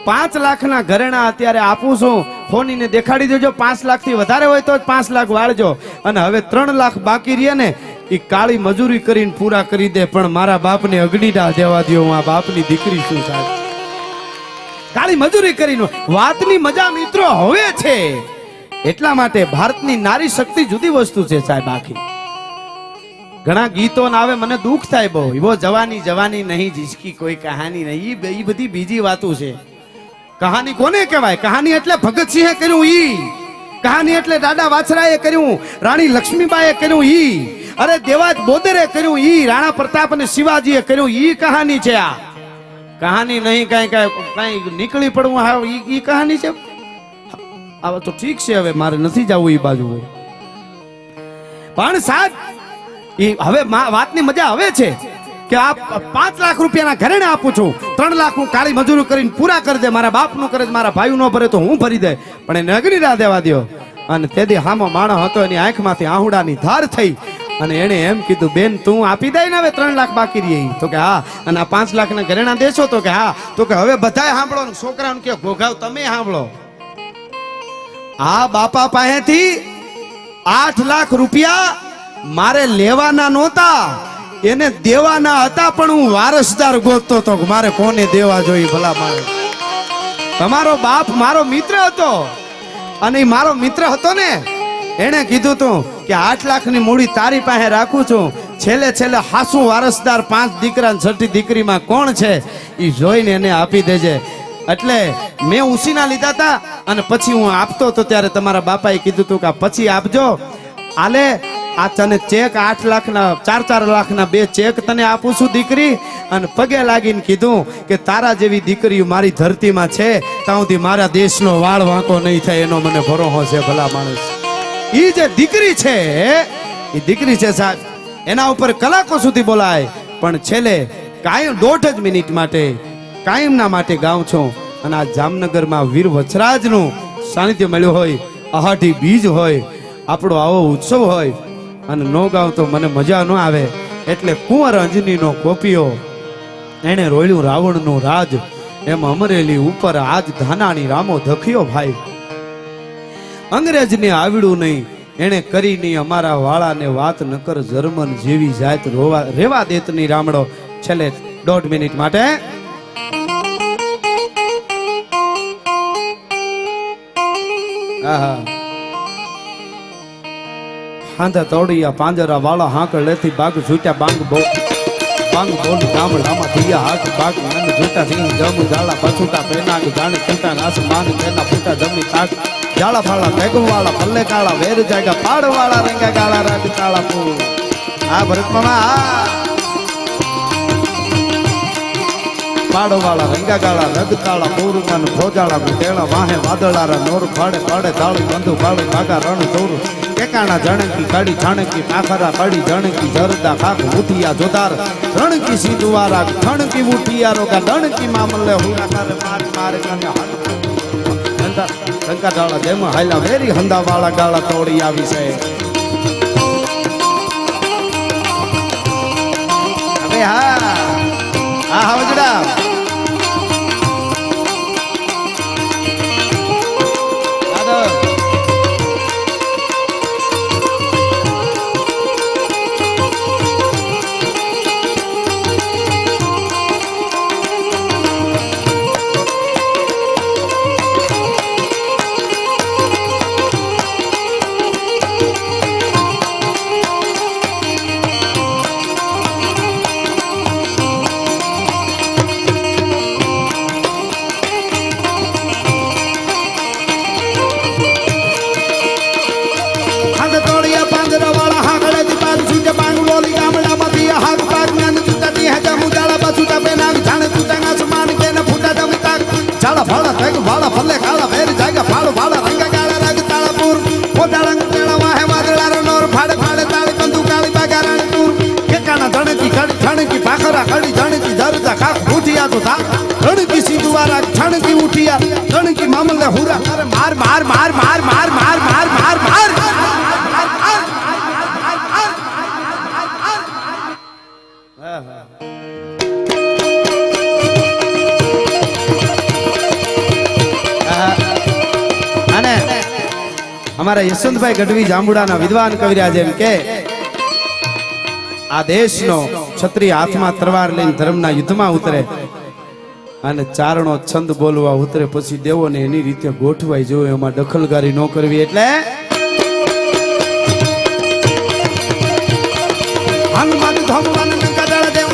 5 લાખના ઘરેણા અત્યારે આપું છું, ફોનીને દેખાડી દેજો. 5 લાખથી વધારે હોય તો જ 5 લાખ વાળજો. અને હવે 3 લાખ બાકી રહ્યા ને, એ કાળી મજૂરી કરીને પૂરા કરી દે, પણ મારા બાપને અગ્નિદાહ દેવા દો. હું આ બાપની દીકરી છું સાહેબ. કાળી મજૂરી કરીને વાતની મજા મિત્રો હવે છે. એટલા માટે ભારતની નારી શક્તિ જુદી વસ્તુ છે સાહેબ. આખી ઘણા ગીતો ના આવે, મને દુઃખ થાય બહુ. વો જવાની જવાની નહીં જીસકી કોઈ કહાની નહીં, એ બધી બીજી વાતો છે. કહાની કોને કહેવાય? કહાની એટલે ભગતસિંહે કર્યું ઈ, કહાની એટલે દાદા વાછરાએ કર્યું, રાણી લક્ષ્મીબાઈએ કર્યું ઈ, અરે દેવાજ બોદરે કર્યું ઈ, રાણા પ્રતાપ અને શિવાજીએ કર્યું ઈ કહાની છે. આ કહાની નહીં કઈ નીકળી પડવું ઈ કહાની છે. આ તો ઠીક છે, હવે મારે નથી જવું એ બાજુ. પણ સાહેબ હવે વાતની મજા હવે છે કે આ 5 લાખ રૂપિયાના ઘરેણા આપું છું, 3 લાખ હું કાળી મજૂરી કરીને પૂરા કરી દે. મારા બાપનું કરે, મારા ભાઈ નો ભરે તો હું ભરી દે, પણ એને અગ્નિદાહ દેવા દો. અને તેથી હામો માણસ હતો, એની આંખમાંથી આહુડાની ધાર થઈ. અને એને એમ કીધું, બેન તું આપી દે ને, હવે 3 લાખ બાકી રહી. તો કે હા. અને આ 5 લાખના ઘરેણા દેશો? તો કે હા. તો કે હવે બધાય સાંભળો, છોકરાઓને કે ઘોઘાવ તમે સાંભળો. આ બાપા પાસેથી 8 લાખ રૂપિયા મારે લેવાના નહોતા, એને દેવાના હતા, પણ હું વારસદાર ગોતતો હતો કે મારે કોને દેવા જોઈએ. ભલા મારે, તમારો બાપ મારો મિત્ર હતો, અને મારો મિત્ર હતો ને, એને કીધું તું કે 8 લાખની મૂડી તારી પાસે રાખું છું, છેલ્લે હાસુ વારસદાર 5 દીકરા 6ઠી દીકરીમાં કોણ છે એ જોઈને એને આપી દેજે. એટલે મેં ઉસીના લીધા હતા, અને પછી હું આપતો હતો ત્યારે તમારા બાપાએ કીધું તું કે પછી આપજો. આલે આ તને ચેક 8 લાખના 4 લાખના 2 ચેક તને આપું છું દીકરી. અને પગે લાગીને કીધું કે તારા જેવી દીકરીઓ મારી ધરતીમાં છે, ત્યાં સુધી મારા દેશનો વાળ વાંકો નહીં થાય, એનો મને ભરોસો છે. ભલા માણસ, ઈ જે દીકરી છે એ દીકરી છે સાહેબ, એના ઉપર કલાકો સુધી બોલાય, પણ છેલ્લે કાયમ 1.5 મિનિટ માટે કાયમના માટે ગાઉં છું. અને આ જામનગરમાં વીર વછરાજનું સાનિધ્ય મળ્યું હોય, અહાઢી બીજ હોય, આપણો આવો ઉત્સવ હોય, અને નો ગાઉં તો મને મજા ન આવે. એટલે કુંવર અંજનીનો કોપિયો એને રોળ્યું રાવણનું રાજ, એમ અમરેલી ઉપર આજ ધાનાણી રામો ધખ્યો ભાઈ. અંગ્રેજને આવડ્યું નહીં, એને કરી નહીં અમારા વાળાને વાત નકર જર્મન જેવી જાત રેવા દેતની રામડો. છેલ્લે 1.5 મિનિટ માટે આહા હાંધા તોડિયા પાંજરા વાળા હાંકળ લેથી બાગ છૂટ્યા બાંગ બોલ ગામડામાં થયા હાથ બાગ મન છૂટા સિંહ જમ જાળા પછુટા પેનાગ જાણે છૂટા આસમાન પેના ફૂટા જમની તાક જાળા ફાળા ભેગું વાળા પલ્લે કાળા વેર જાગા પાડ વાળા રંગા ગાળા રાગ તાળા પૂ આ ભરતમાં પાડો વાળા રંગા ગાળા રગ તાળા પૂરમાન ભોજાળા તેળા વાહે વાદળારા નોર ફાડે ફાડે તાળી બંધુ ફાડે ભાગા રણ ચોરું કેકાણા જણકી કાડી છાણકી પાખરા પડી જણકી જરદા ખાક ઉઠિયા જોદાર રણકી સીધુવારા ખણકી ઉઠિયા રોગા દણકી મામલે હુરા કરે માર માર કને હંદા રંગા ડાળા જેમ હાલા વેરી હંદા વાળા ગાળા તોડી આવી છે હવે હા આ હવજડા મામલે હુરા કરે માર માર માર માર માર માર માર માર માર અને અમારા યશવંતભાઈ ગઢવી જાંબુડાના વિદ્વાન કવિરાજ એમ કે આ દેશનો ક્ષત્રિય હાથમાં તલવાર લઈને ધર્મના યુદ્ધમાં ઉતરે અને ચારણો છંદ બોલવા ઉતરે પછી દેવોને એની રીતે ગોઠવાઈ જોવે એમાં દખલકારી ન કરવી એટલે હનુમાન ધમવાન કડાળ દેવ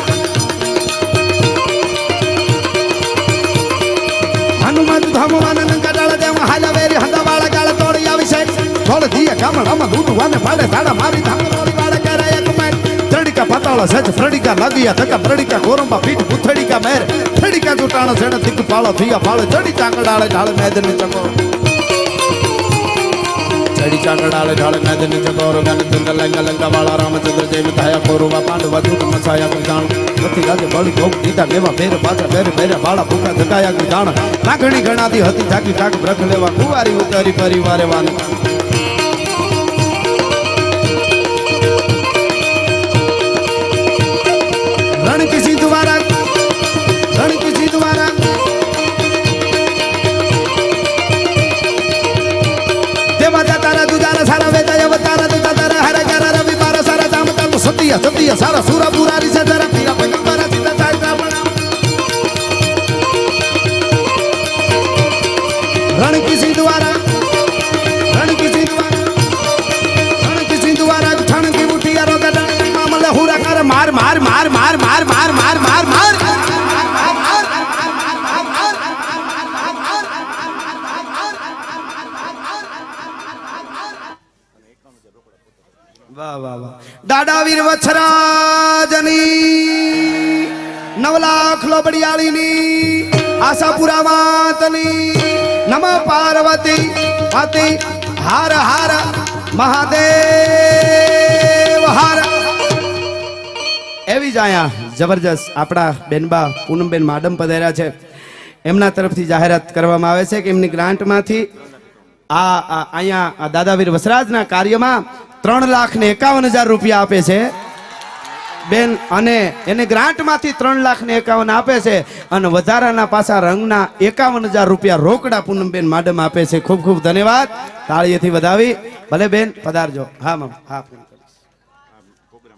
હનુમાન ધમવાન કડાળ દેવ હાલા વેરી હંદા વાળા ગાળ તોડી આવી છે થોડ દીએ ગામડામાં દૂધ વાને પાડે તાડા મારી ધામ તોડી વાળા કરે એક મેં ત્રડિકા પાતાળા સજ ફ્રડિકા લાગિયા તકા ફ્રડિકા કોરંબા પીઠ પુથડિકા મેર ફ્રડિકા જોટાણા સેડ દિક પાળો થિયા પાળે ચડી ચાંગડાળે ઢાળ મેદન ચકો ચડી ચાંગડાળે ઢાળ મેદન ચકોર ગાન ચંદ્ર લંગા લંગા વાળા રામચંદ્ર જય મથાયા કોરુવા પાંડવા દૂત મસાયા કુજાણ ગતિ ગાજે બળી ભોગ દીધા લેવા ફેર પાછા ફેર ફેર વાળા ભૂખા જગાયા કુજાણ નાગણી ગણાતી હતી જાકી જાક બ્રખ લેવા કુવારી ઉતારી પરિવારે વાનું રણ કિસી દ્વારા દેવા તારા દુજારા સારા વેતા અવતારા દુજા તારા હરે ગારા રવિ મારા સારા જામ તાલ સતિય સતિય સારા સુરા પુરારી છે તારા પીરા પગંબરા સીતા સારા બણા રણ કિસી દ્વારા ઠણ કી મુઠિયા રોગા મામલે હુરા કરે માર માર માર માર માર માર માર માર માર વાહ વાહ વાહ દાડા વીર વછરાજની 9 લાખ લોબડિયાળીની આશાપુરા વાતની નમ પાર્વતી પતિ હાર હાર મહાદેવ હાર એવી જ આયા જબરજસ્ત આપણા બેનબા પૂનમબેન માડમ પધાર્યા છે એમના તરફથી જાહેરાત કરવામાં આવે છે કે એમની ગ્રાન્ટમાંથી અહીંયા દાદાવીર વસરાજના કાર્યમાં 3,51,000 રૂપિયા આપે છે બેન અને એને ગ્રાન્ટમાંથી 3,51,000 આપે છે અને વધારાના પાછા રંગના 51,000 રૂપિયા રોકડા પૂનમબેન માડમ આપે છે ખૂબ ખૂબ ધન્યવાદ તાળીએથી વધાવી ભલે બેન પધારજો હા મમ હા